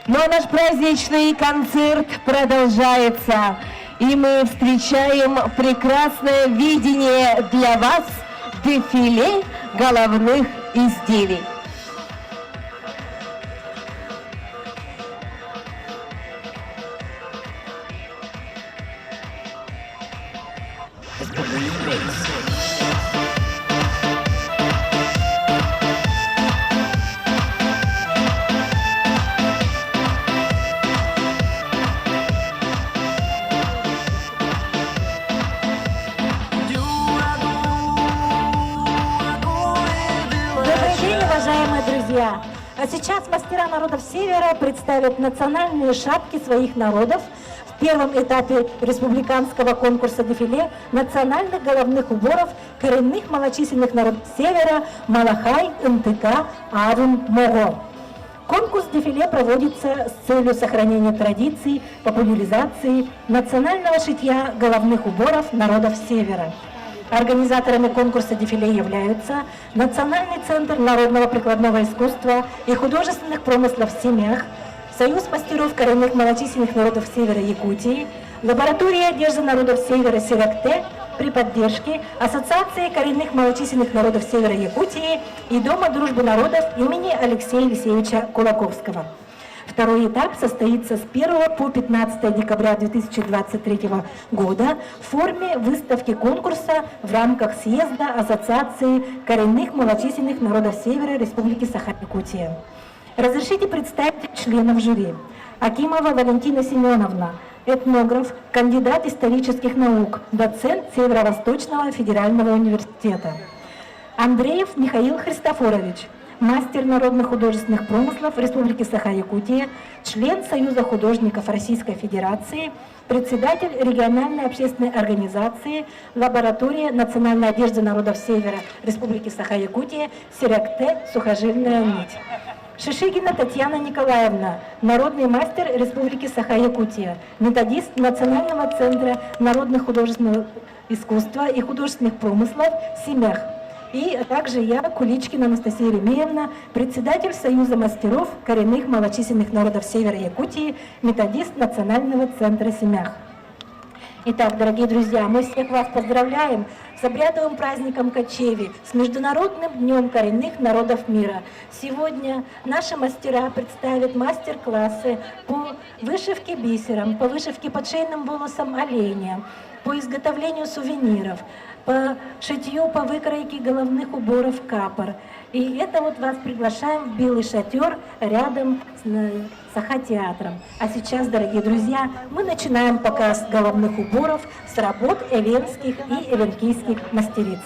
Ну а наш праздничный концерт продолжается, и мы встречаем прекрасное видение для вас дефиле головных изделий. Уважаемые друзья, а сейчас мастера народов Севера представят национальные шапки своих народов в первом этапе республиканского конкурса дефиле национальных головных уборов коренных малочисленных народов Севера Малахай, НТК, Авун, Мого. Конкурс дефиле проводится с целью сохранения традиций, популяризации национального шитья головных уборов народов Севера. Организаторами конкурса дефиле являются Национальный центр народного прикладного искусства и художественных промыслов в семьях, Союз мастеров коренных малочисленных народов Севера Якутии, Лаборатория одежды народов Севера Сиракте при поддержке Ассоциации коренных малочисленных народов Севера Якутии и Дома дружбы народов имени Алексея Алексеевича Кулаковского. Второй этап состоится с 1 по 15 декабря 2023 года в форме выставки конкурса в рамках съезда Ассоциации коренных малочисленных народов Севера Республики Саха-Якутия. Разрешите представить членов жюри. Акимова Валентина Семеновна, этнограф, кандидат исторических наук, доцент Северо-Восточного федерального университета. Андреев Михаил Христофорович, мастер народных художественных промыслов Республики Саха-Якутия, член Союза художников Российской Федерации, председатель региональной общественной организации «Лаборатория национальной одежды народов Севера Республики Саха-Якутия Сиракте сухожильная нить». Шишигина Татьяна Николаевна, народный мастер Республики Саха-Якутия, методист Национального центра народных художественного искусства и художественных промыслов «Семях». И также я, Куличкина Анастасия Еремеевна, председатель Союза мастеров коренных малочисленных народов Севера Якутии, методист Национального центра «Семях». Итак, дорогие друзья, мы всех вас поздравляем с обрядовым праздником Кочеви, с Международным днем коренных народов мира. Сегодня наши мастера представят мастер-классы по вышивке бисером, по вышивке под шейным волосом оленя, по изготовлению сувениров, по шитью, по выкройке головных уборов капор. И это вот вас приглашаем в Белый шатер рядом с Саха-театром. А сейчас, дорогие друзья, мы начинаем показ головных уборов с работ эвенских и эвенкийских мастериц.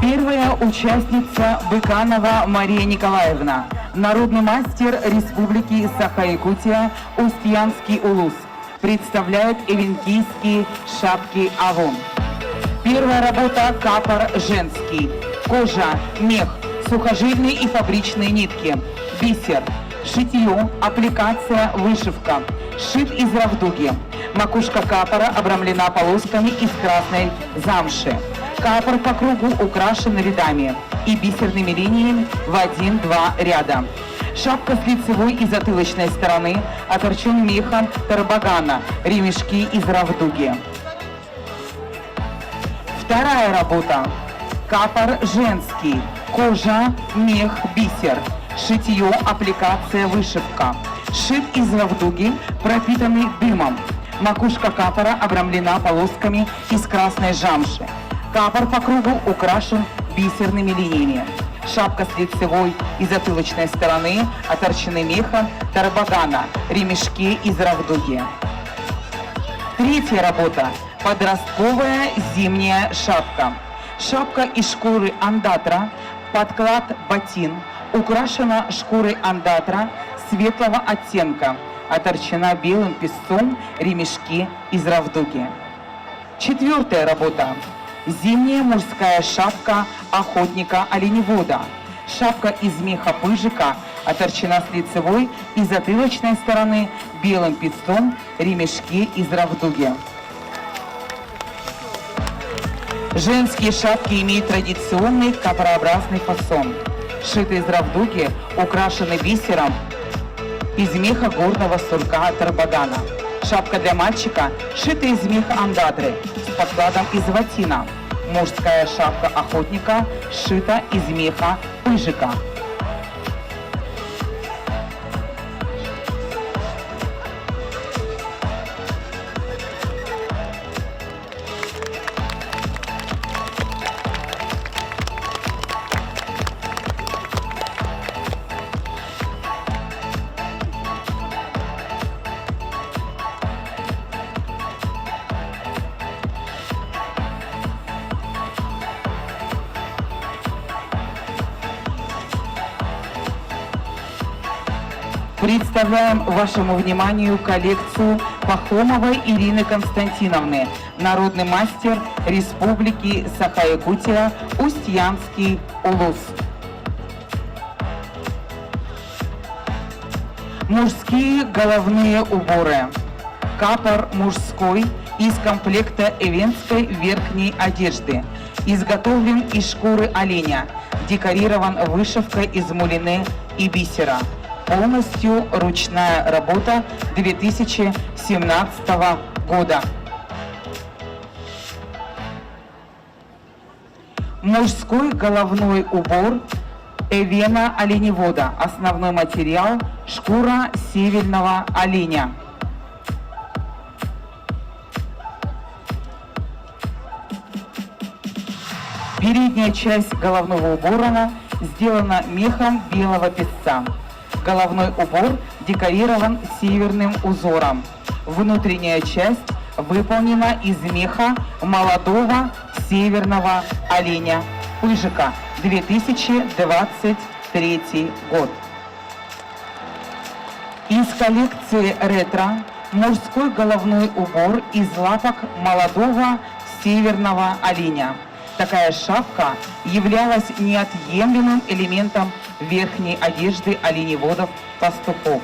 Первая участница Быканова Мария Николаевна, народный мастер Республики Саха-Якутия Устьянский улус, представляет эвенкийские шапки Авон. Первая работа капор женский, кожа, мех, сухожильные и фабричные нитки, бисер, шитье, аппликация, вышивка, шит из равдуги. Макушка капора обрамлена полосками из красной замши. Капор по кругу украшен рядами и бисерными линиями в 1-2 ряда. Шапка с лицевой и затылочной стороны оторчен мехом тарбагана, ремешки из равдуги. Вторая работа. Капор женский, кожа, мех, бисер, шитье, аппликация, вышивка. Шит из равдуги, пропитанный дымом. Макушка капора обрамлена полосками из красной жамши. Капор по кругу украшен бисерными линиями. Шапка с лицевой и затылочной стороны оторчены мехом тарбагана, ремешки из равдуги. Третья работа. Подростковая зимняя шапка. Шапка из шкуры андатра, подклад ботин, украшена шкурой андатра светлого оттенка, оторчена белым песцом, ремешки из равдуги. Четвертая работа. Зимняя мужская шапка охотника оленевода. Шапка из меха пыжика оторчена с лицевой и затылочной стороны белым песцом, ремешки из равдуги. Женские шапки имеют традиционный капорообразный фасон. Шиты из равдуги, украшены бисером из меха горного сурка тарбагана. Шапка для мальчика шита из меха андатры с подкладом из ватина. Мужская шапка охотника сшита из меха пыжика. Представляем вашему вниманию коллекцию Пахомовой Ирины Константиновны, народный мастер Республики Саха-Якутия Устьянский улус. Мужские головные уборы. Капор мужской из комплекта эвенской верхней одежды. Изготовлен из шкуры оленя. Декорирован вышивкой из мулине и бисера. Полностью ручная работа 2017 года. Мужской головной убор эвена оленевода. Основной материал – шкура северного оленя. Передняя часть головного убора сделана мехом белого песца. Головной убор декорирован северным узором. Внутренняя часть выполнена из меха молодого северного оленя пыжика, 2023 год. Из коллекции ретро мужской головной убор из лапок молодого северного оленя. Такая шапка являлась неотъемлемым элементом верхней одежды оленеводов-пастухов.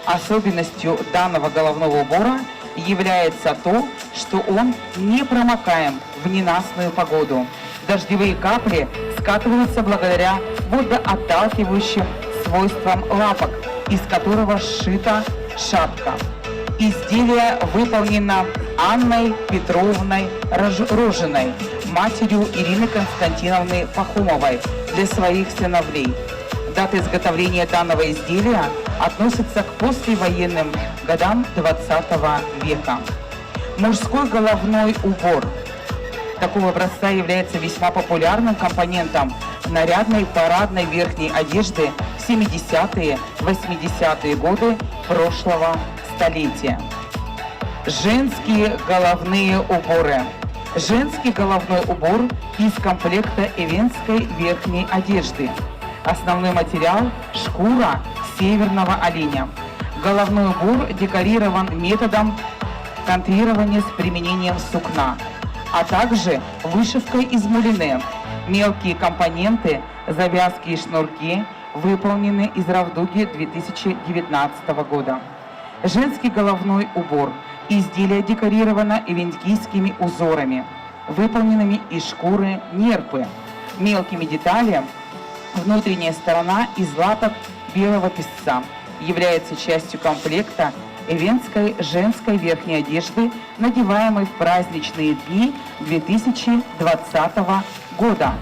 Особенностью данного головного убора является то, что он непромокаем в ненастную погоду. Дождевые капли скатываются благодаря водоотталкивающим свойствам лапок, из которого сшита шапка. Изделие выполнено Анной Петровной Рожиной, матерью Ирины Константиновны Пахомовой, для своих сыновей. Дата изготовления данного изделия относится к послевоенным годам 20 века. Мужской головной убор такого образца является весьма популярным компонентом нарядной парадной верхней одежды в 70-е, 80-е годы прошлого столетия. Женские головные уборы. Женский головной убор из комплекта эвенской верхней одежды. Основной материал – шкура северного оленя. Головной убор декорирован методом контрирования с применением сукна, а также вышивкой из мулине. Мелкие компоненты, завязки и шнурки выполнены из равдуги 2019 года. Женский головной убор. Изделие декорировано эвенкийскими узорами, выполненными из шкуры нерпы. Мелкими деталями внутренняя сторона из лапок белого песца является частью комплекта эвенской женской верхней одежды, надеваемой в праздничные дни 2020 года.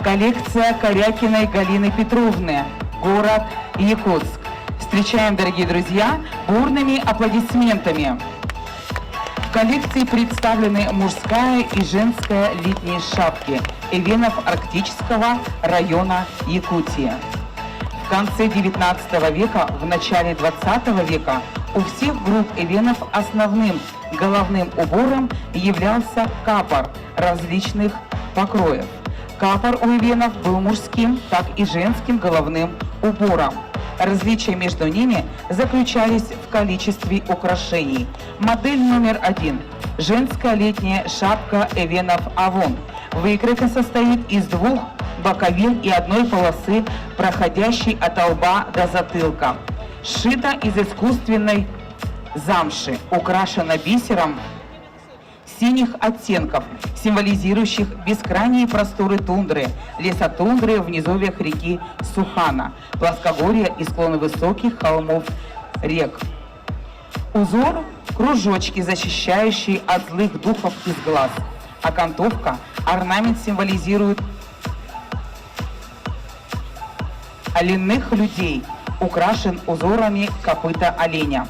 Коллекция Корякиной Галины Петровны, город Якутск. Встречаем, дорогие друзья, бурными аплодисментами. В коллекции представлены мужская и женская летние шапки эвенов Арктического района Якутии. В конце 19 века, в начале 20 века у всех групп эвенов основным головным убором являлся капор различных покроев. Капор у эвенов был мужским, так и женским головным убором. Различия между ними заключались в количестве украшений. Модель номер 1. Женская летняя шапка эвенов Авон. Выкройка состоит из 2 боковин и 1 полосы, проходящей от лба до затылка. Сшита из искусственной замши, украшена бисером синих оттенков, символизирующих бескрайние просторы тундры, лесотундры в низовьях реки Сухана, плоскогорья и склоны высоких холмов рек. Узор – кружочки, защищающие от злых духов из глаз. Окантовка, орнамент символизирует оленных людей, украшен узорами копыта оленя.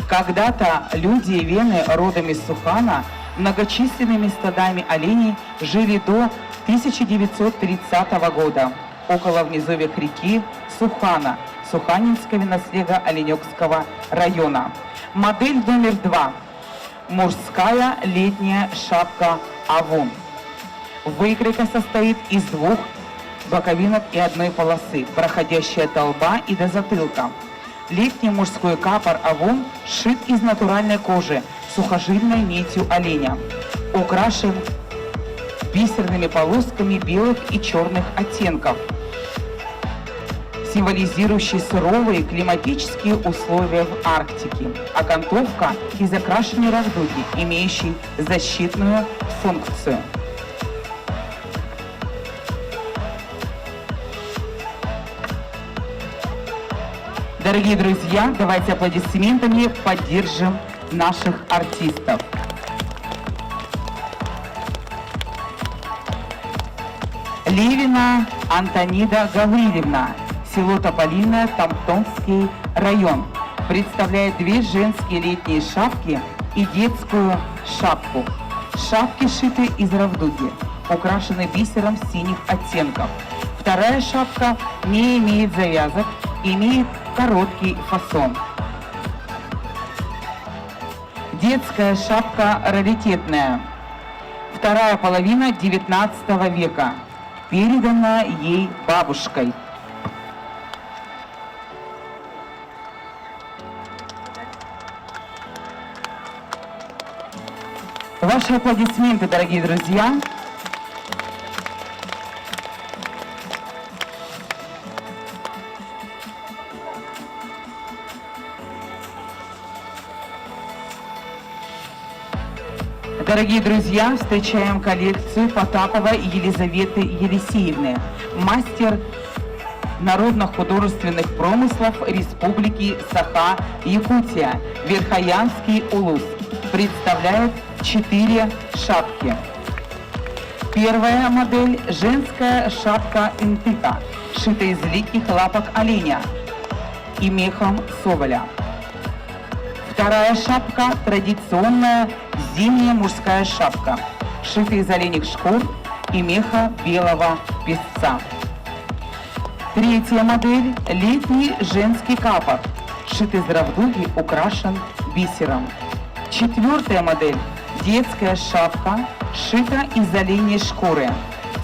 Когда-то люди эвены родом из Сухана многочисленными стадами оленей жили до 1930 года около в низовьях реки Сухана, Суханинского наследия Оленёкского района. Модель номер 2. Мужская летняя шапка Авон. Выкройка состоит из 2 боковинок и 1 полосы, проходящей от лба и до затылка. Летний мужской капор Авон сшит из натуральной кожи сухожильной нитью оленя. Украшен бисерными полосками белых и черных оттенков, символизирующие суровые климатические условия в Арктике. Окантовка из окрашенной равдуги, имеющей защитную функцию. Дорогие друзья, давайте аплодисментами поддержим наших артистов. Левина Антонида Гаврилевна, село Тополиное, Тамтонский район. представляет две женские летние шапки и детскую шапку. Шапки шиты из равдуги, украшены бисером синих оттенков. Вторая шапка не имеет завязок, имеет короткий фасон. Детская шапка раритетная. Вторая половина XIX века, передана ей бабушкой. Ваши аплодисменты, дорогие друзья. Дорогие друзья, встречаем коллекцию Потаповой Елизаветы Елисеевны, мастер народно-художественных промыслов Республики Саха-Якутия, Верхоянский улус. Представляет 4 шапки. Первая модель – женская шапка интыка, шита из липких лапок оленя и мехом соболя. Вторая шапка – традиционная зимняя мужская шапка, шита из оленьих шкур и меха белого песца. Третья модель – летний женский капор, шит из равдуги, украшен бисером. Четвертая модель – детская шапка, шита из оленьей шкуры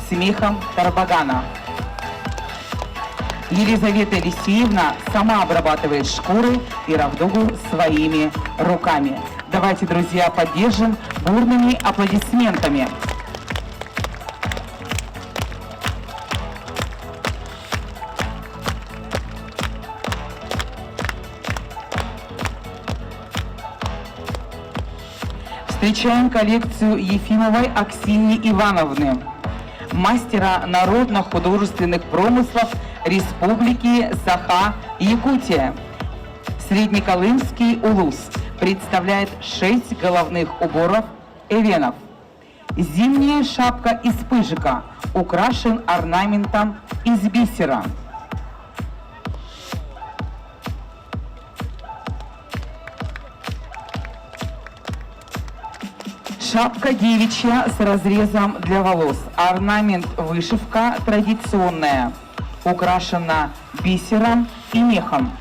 с мехом тарбагана. Елизавета Елисеевна сама обрабатывает шкуры и равдугу своими руками. Давайте, друзья, поддержим бурными аплодисментами. Встречаем коллекцию Ефимовой Аксиньи Ивановны, мастера народно-художественных промыслов Республики Саха-Якутия. Среднеколымский улус представляет 6 головных уборов эвенов. Зимняя шапка из пыжика, украшен орнаментом из бисера. Шапка девичья с разрезом для волос. Орнамент вышивка традиционная, украшена бисером и мехом.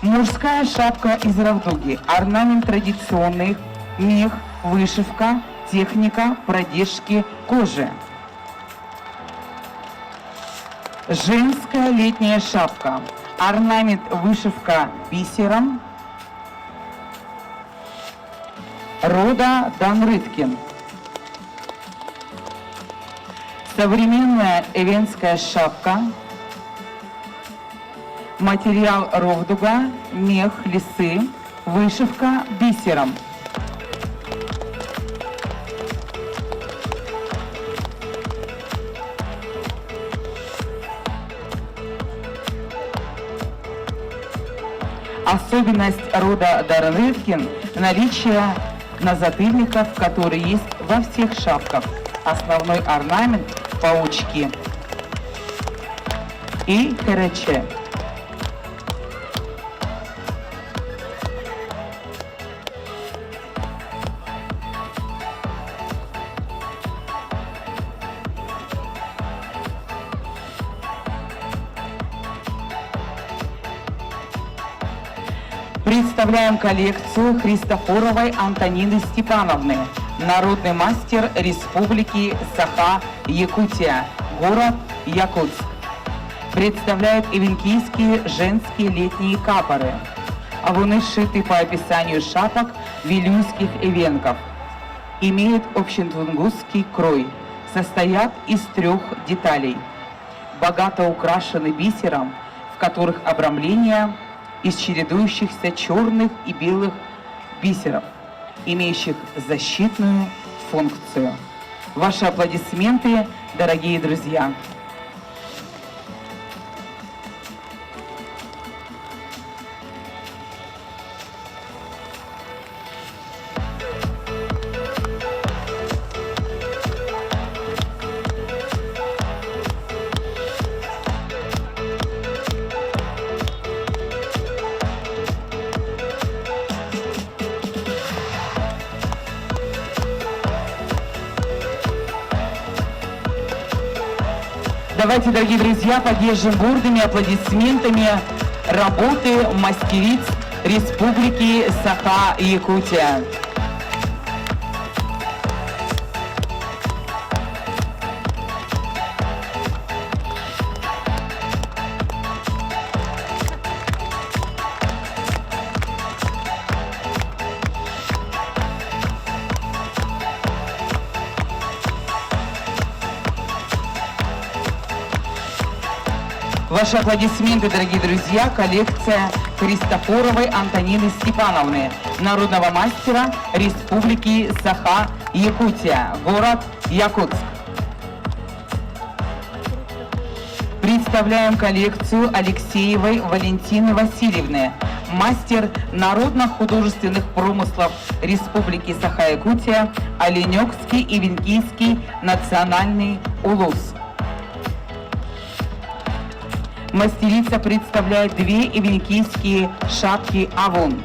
Мужская шапка из равдуги. Орнамент традиционный, мех, вышивка, техника продержки кожи. Женская летняя шапка. Орнамент вышивка бисером. Рода Данрыткин. Современная эвенская шапка. Материал ровдуга, мех, лисы, вышивка бисером. Особенность рода Данрыткин – наличие назатыльников, которые есть во всех шапках. Основной орнамент – паучки и керече. Представляем коллекцию Христофоровой Антонины Степановны, народный мастер Республики Саха-Якутия, город Якутск. Представляет эвенкийские женские летние капоры. Авуны сшиты по описанию шапок вилюйских эвенков. Имеют общетунгусский крой. Состоят из 3 деталей. Богато украшены бисером, в которых обрамление из чередующихся черных и белых бисеров, имеющих защитную функцию. Ваши аплодисменты, дорогие друзья. Давайте, дорогие друзья, поддержим бурными аплодисментами работы мастериц Республики Саха-Якутия. Ваши аплодисменты, дорогие друзья, коллекция Христофоровой Антонины Степановны, народного мастера Республики Саха-Якутия, город Якутск. Представляем коллекцию Алексеевой Валентины Васильевны, мастер народно-художественных промыслов Республики Саха-Якутия, Оленёкский и Венкийский национальный улус. Мастерица представляет две ивенкийские шапки авун.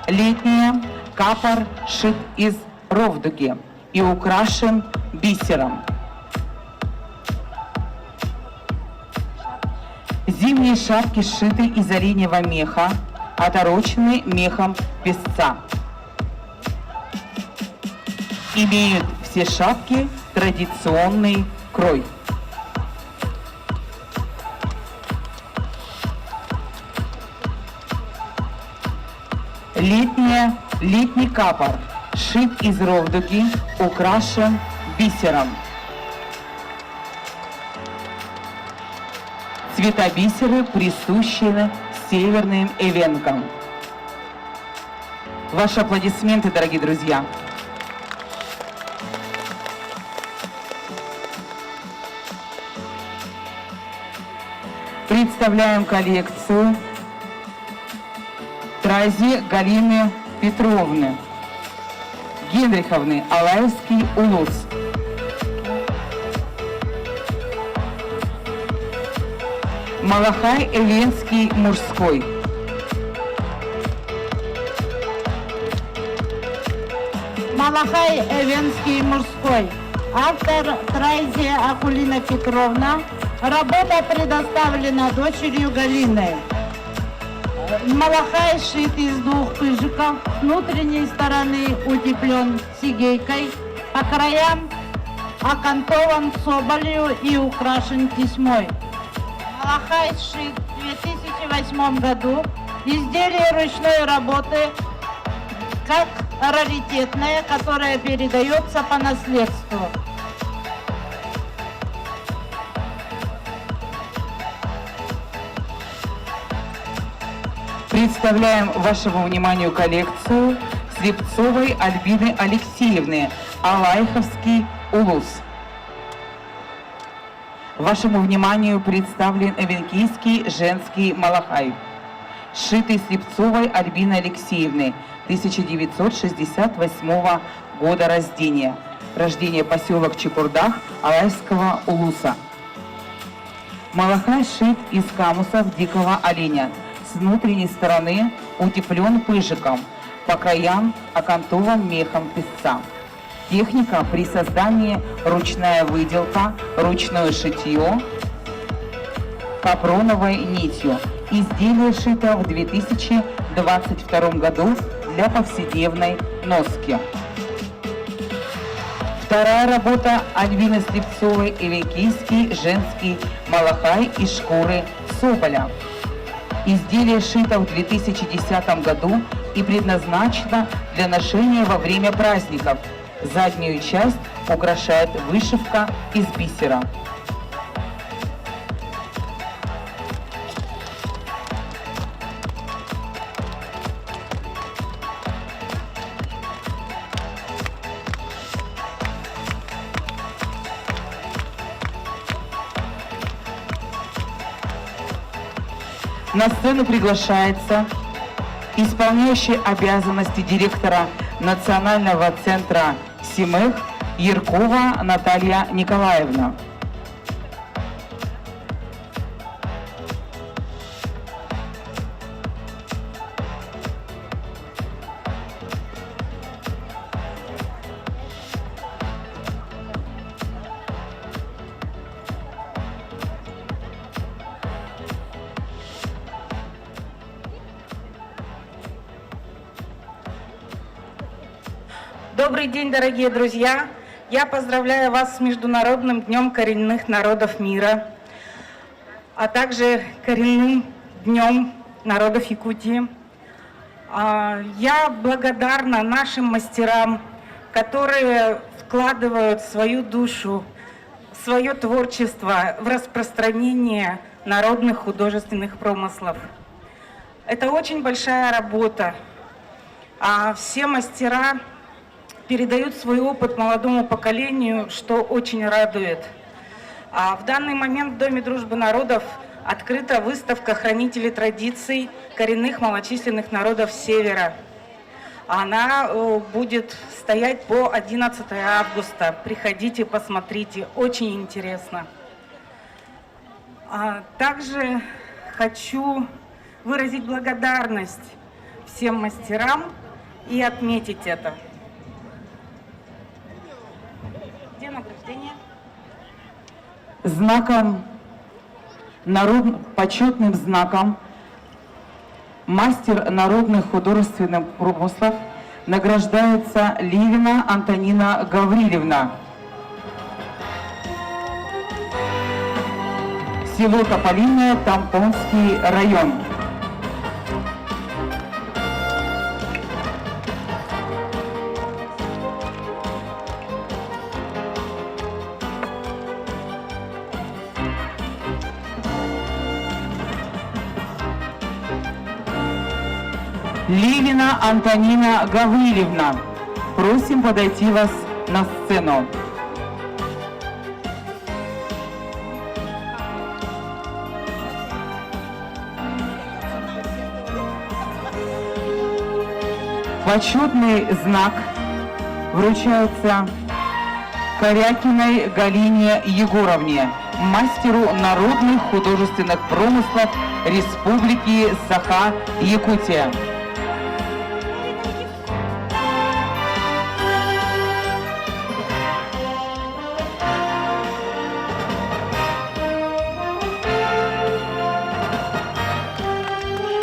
Летняя капор шит из ровдуги и украшен бисером. Зимние шапки сшиты из оленьего меха, оторочены мехом песца. Имеют все шапки традиционный крой. Летний капор шит из ровдуги, украшен бисером. Цвета бисера присущи северным эвенкам. Ваши аплодисменты, дорогие друзья. Представляем коллекцию Трази Галины Петровны Генриховны, Алаевский улус. Малахай Эвенский мужской. Малахай Эвенский мужской. Автор Трайзи Акулина Петровна. Работа предоставлена дочерью Галины. Малахай шит из двух пыжиков, с внутренней стороны утеплен сигейкой, по краям окантован соболью и украшен тесьмой. Малахай шит в 2008 году, изделие ручной работы, как раритетное, которое передается по наследству. Представляем вашему вниманию коллекцию Слепцовой Альбины Алексеевны, Алайховский улус. Вашему вниманию представлен эвенкийский женский малахай, сшитый Слепцовой Альбины Алексеевны, 1968 года рождения. Рождение поселок Чепурдах Алайского улуса. Малахай сшит из камусов дикого оленя. С внутренней стороны утеплен пыжиком, по краям окантован мехом песца. Техника при создании ручная выделка, ручное шитье капроновой нитью. Изделие шито в 2022 году для повседневной носки. Вторая работа Альбины Слепцовой эвенкийский женский малахай из шкуры соболя. Изделие шито в 2010 году и предназначено для ношения во время праздников. Заднюю часть украшает вышивка из бисера. На сцену приглашается исполняющий обязанности директора Национального центра СИМЭХ Яркова Наталья Николаевна. Добрый день, дорогие друзья! Я поздравляю вас с Международным днем коренных народов мира, а также коренным днем народов Якутии. Я благодарна нашим мастерам, которые вкладывают свою душу, свое творчество в распространение народных художественных промыслов. Это очень большая работа. Все мастера передают свой опыт молодому поколению, что очень радует. В данный момент в Доме дружбы народов открыта выставка хранителей традиций коренных малочисленных народов Севера. Она будет стоять по 11 августа. Приходите, посмотрите, очень интересно. Также хочу выразить благодарность всем мастерам и отметить это. Где награждение? Почетным знаком мастер народных художественных промыслов награждается Ливина Антонина Гаврилевна. Село Тополиное, Тампонский район. Ливина Антонина Гаврилевна. Просим подойти вас на сцену. Почетный знак вручается Корякиной Галине Егоровне, мастеру народных художественных промыслов Республики Саха-Якутия.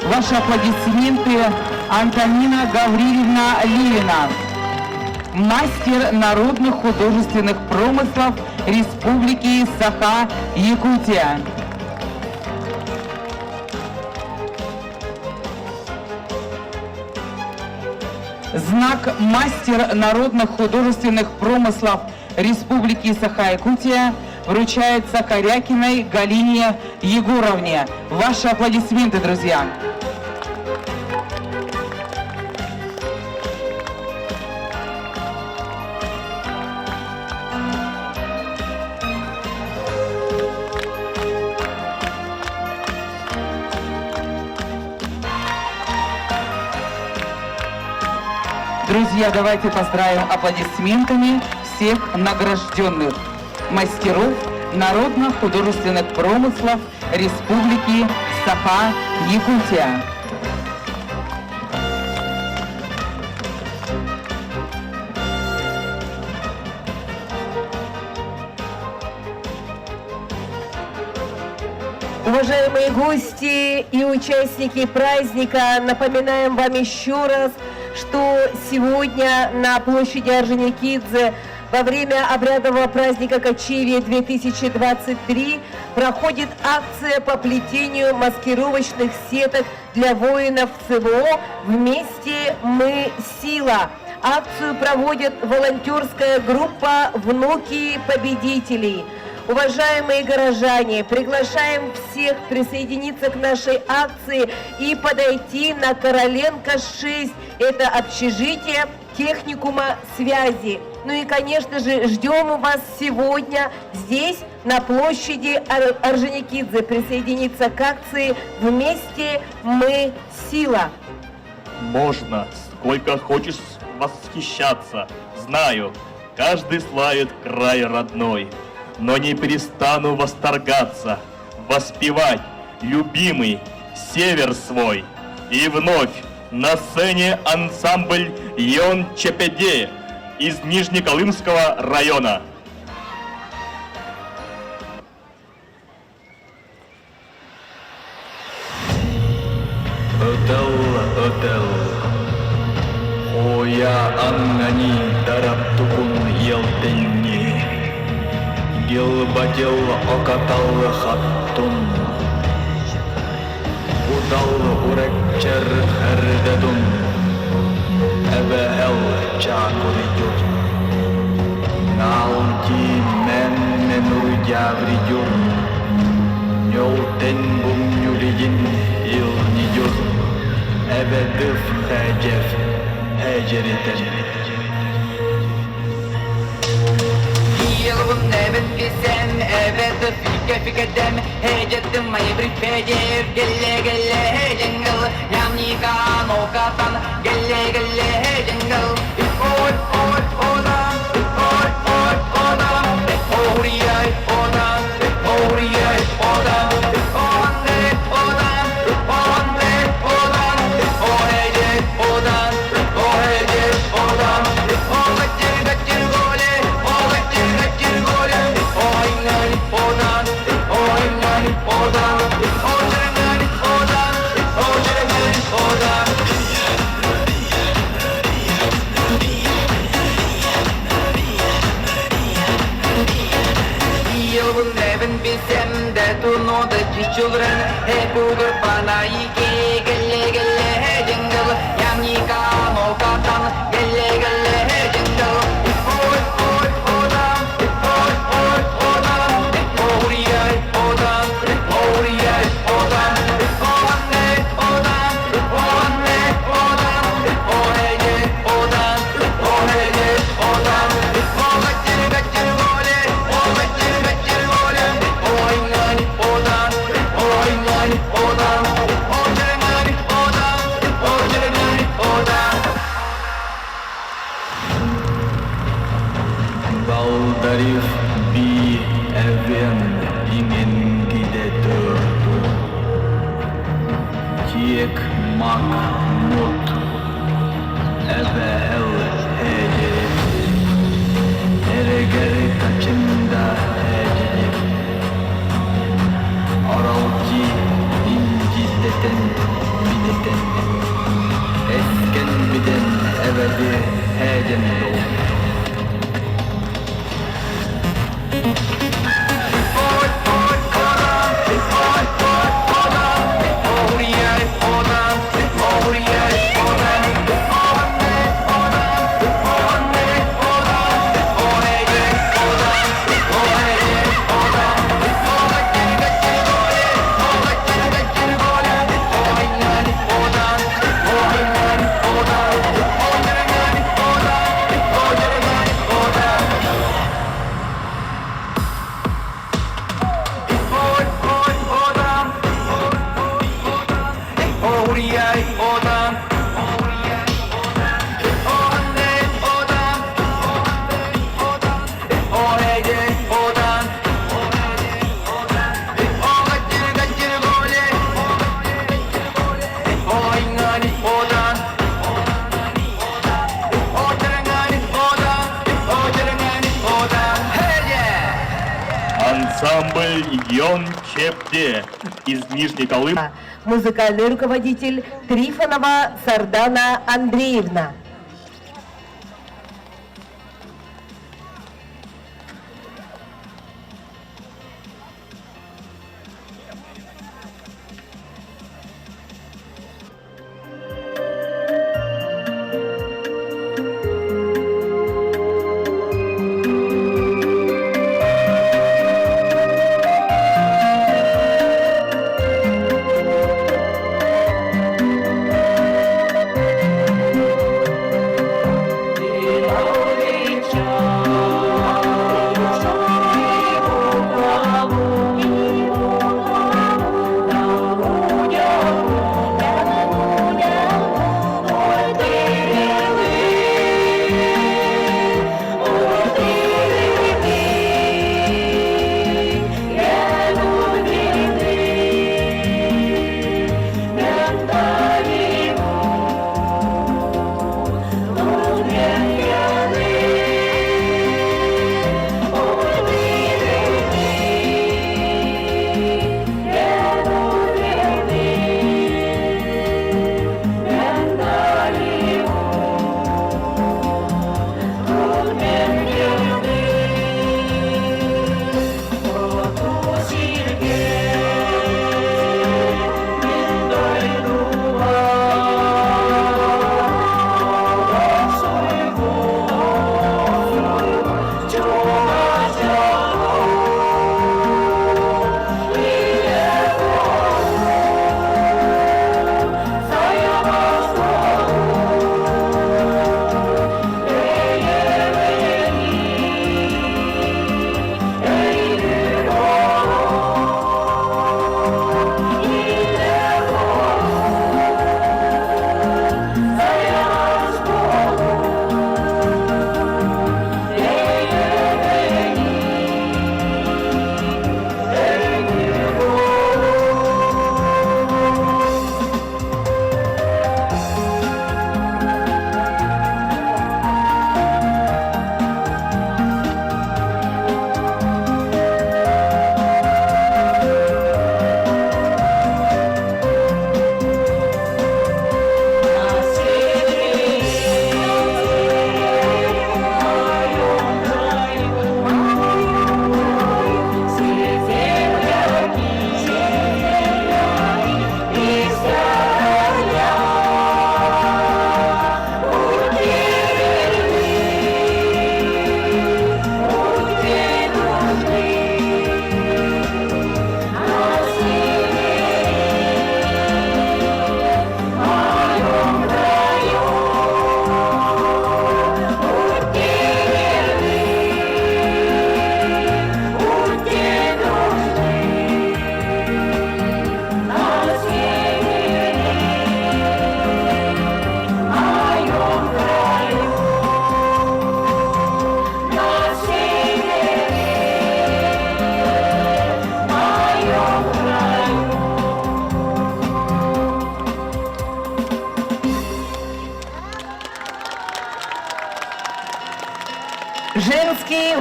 Ваши аплодисменты Антонина Гаврилевна Ливина, мастер народных художественных промыслов Республики Саха-Якутия. Знак «Мастер народных художественных промыслов Республики Саха-Якутия» вручается Корякиной Галине Егоровне. Ваши аплодисменты, друзья. Друзья, давайте поздравим аплодисментами всех награжденных мастеров народно-художественных промыслов Республики Саха-Якутия. Уважаемые гости и участники праздника, напоминаем вам еще раз, что сегодня на площади Орджоникидзе во время обрядового праздника Кочевья 2023 проходит акция по плетению маскировочных сеток для воинов ЦВО «Вместе мы сила». Акцию проводит волонтерская группа «Внуки победителей». Уважаемые горожане, приглашаем всех присоединиться к нашей акции и подойти на Короленко 6. Это общежитие техникума связи. Ну и, конечно же, ждем вас сегодня здесь, на площади Орджоникидзе, присоединиться к акции «Вместе мы сила». Можно, сколько хочешь восхищаться. Знаю, каждый славит край родной. Но не перестану восторгаться, воспевать любимый север свой. И вновь на сцене ансамбль Йон Чепеде из Нижнеколымского района. Оя Аннани Йыл-батыл окаталы хаттун Удалы урекчер хәрдәдун Әбәһәл чакуридюр Налки мәннен уйдявридюр Нёлтен бумнюлигин илнидюр Әбәдыф хәҗәф хәҗәритен Yılgın evet sen evet fike dem heyetim mayıbrik fecir gelle gelle heyengel yamni kan o katan gelle gelle heyengel oy odan oriyay odan Children, hey, Google, Panaiki, Gelle, Gelle, hey, Jingle, Yamika, Mokatan, Gelle, Gelle, hey, Jingle, Valdarif bir evin ingen gidedir Kiyek mak mut Ebehel hecerit Eregeri kaçında hecerit Aralki inciteten bideten Esken biden ebedi hecen dolu Ансамбль Йон Чепте из Нижней Колымы. Музыкальный руководитель Трифонова Сардана Андреевна.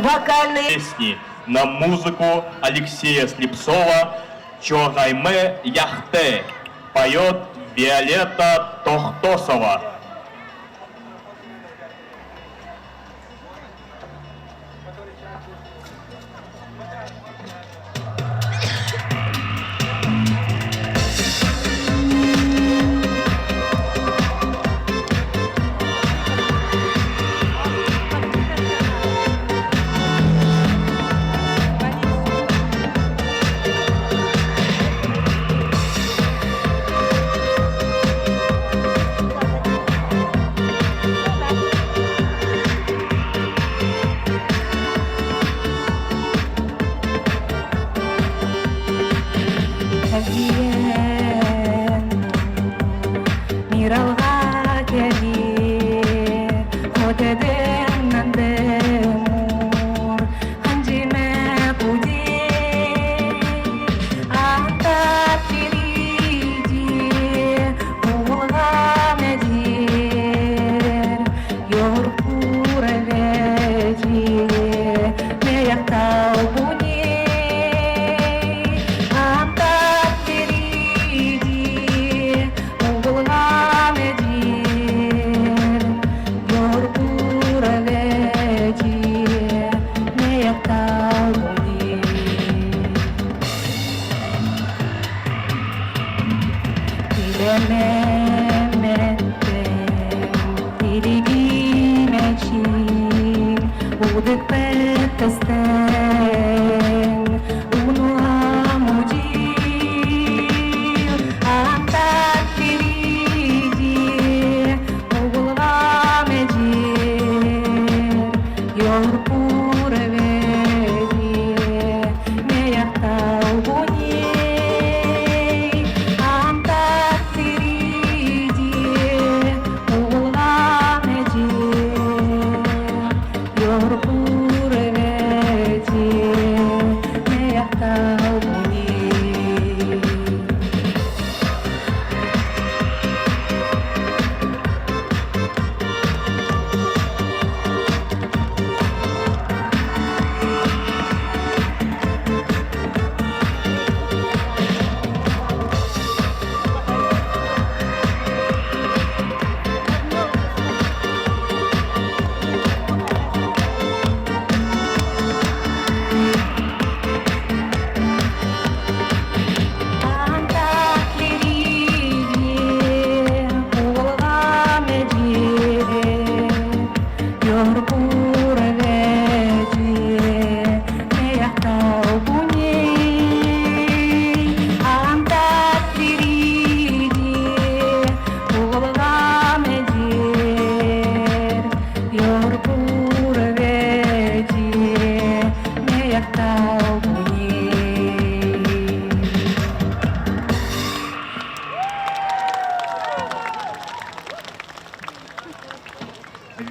вокальные песни на музыку Алексея Слепцова «Чогайме яхте» поет Виолетта Тохтосова.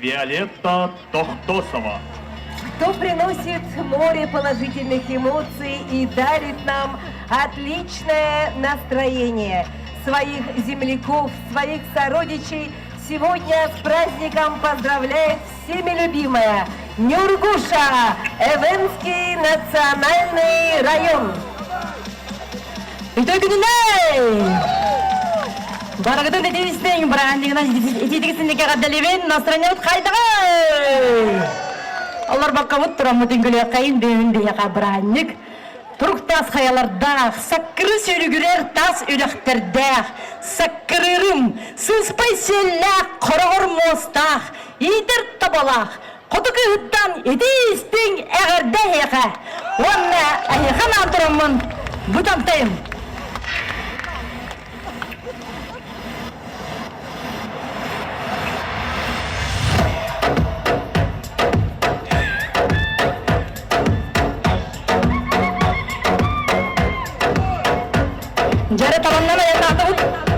Виолетта Тохтосова. Кто приносит море положительных эмоций и дарит нам отличное настроение. Своих земляков, своих сородичей сегодня с праздником поздравляет всеми любимая Нюргуша, Эвенский национальный район. Барагатын этебистен брандигына этитигисиндеке гадаливен настроеният хайдагай. Алар бакка вот турам тингеле кайын бевинде яка бранник. Туруктас хаялардах, саккыры сөрүгүрер тас үлөктердэх, саккырырым, сыспай селлах, корогор мостах, идер табалах, котуки хуттан этистен эгерде яка. Онна айхан антурамын, бутантайым. Jare tamanna ya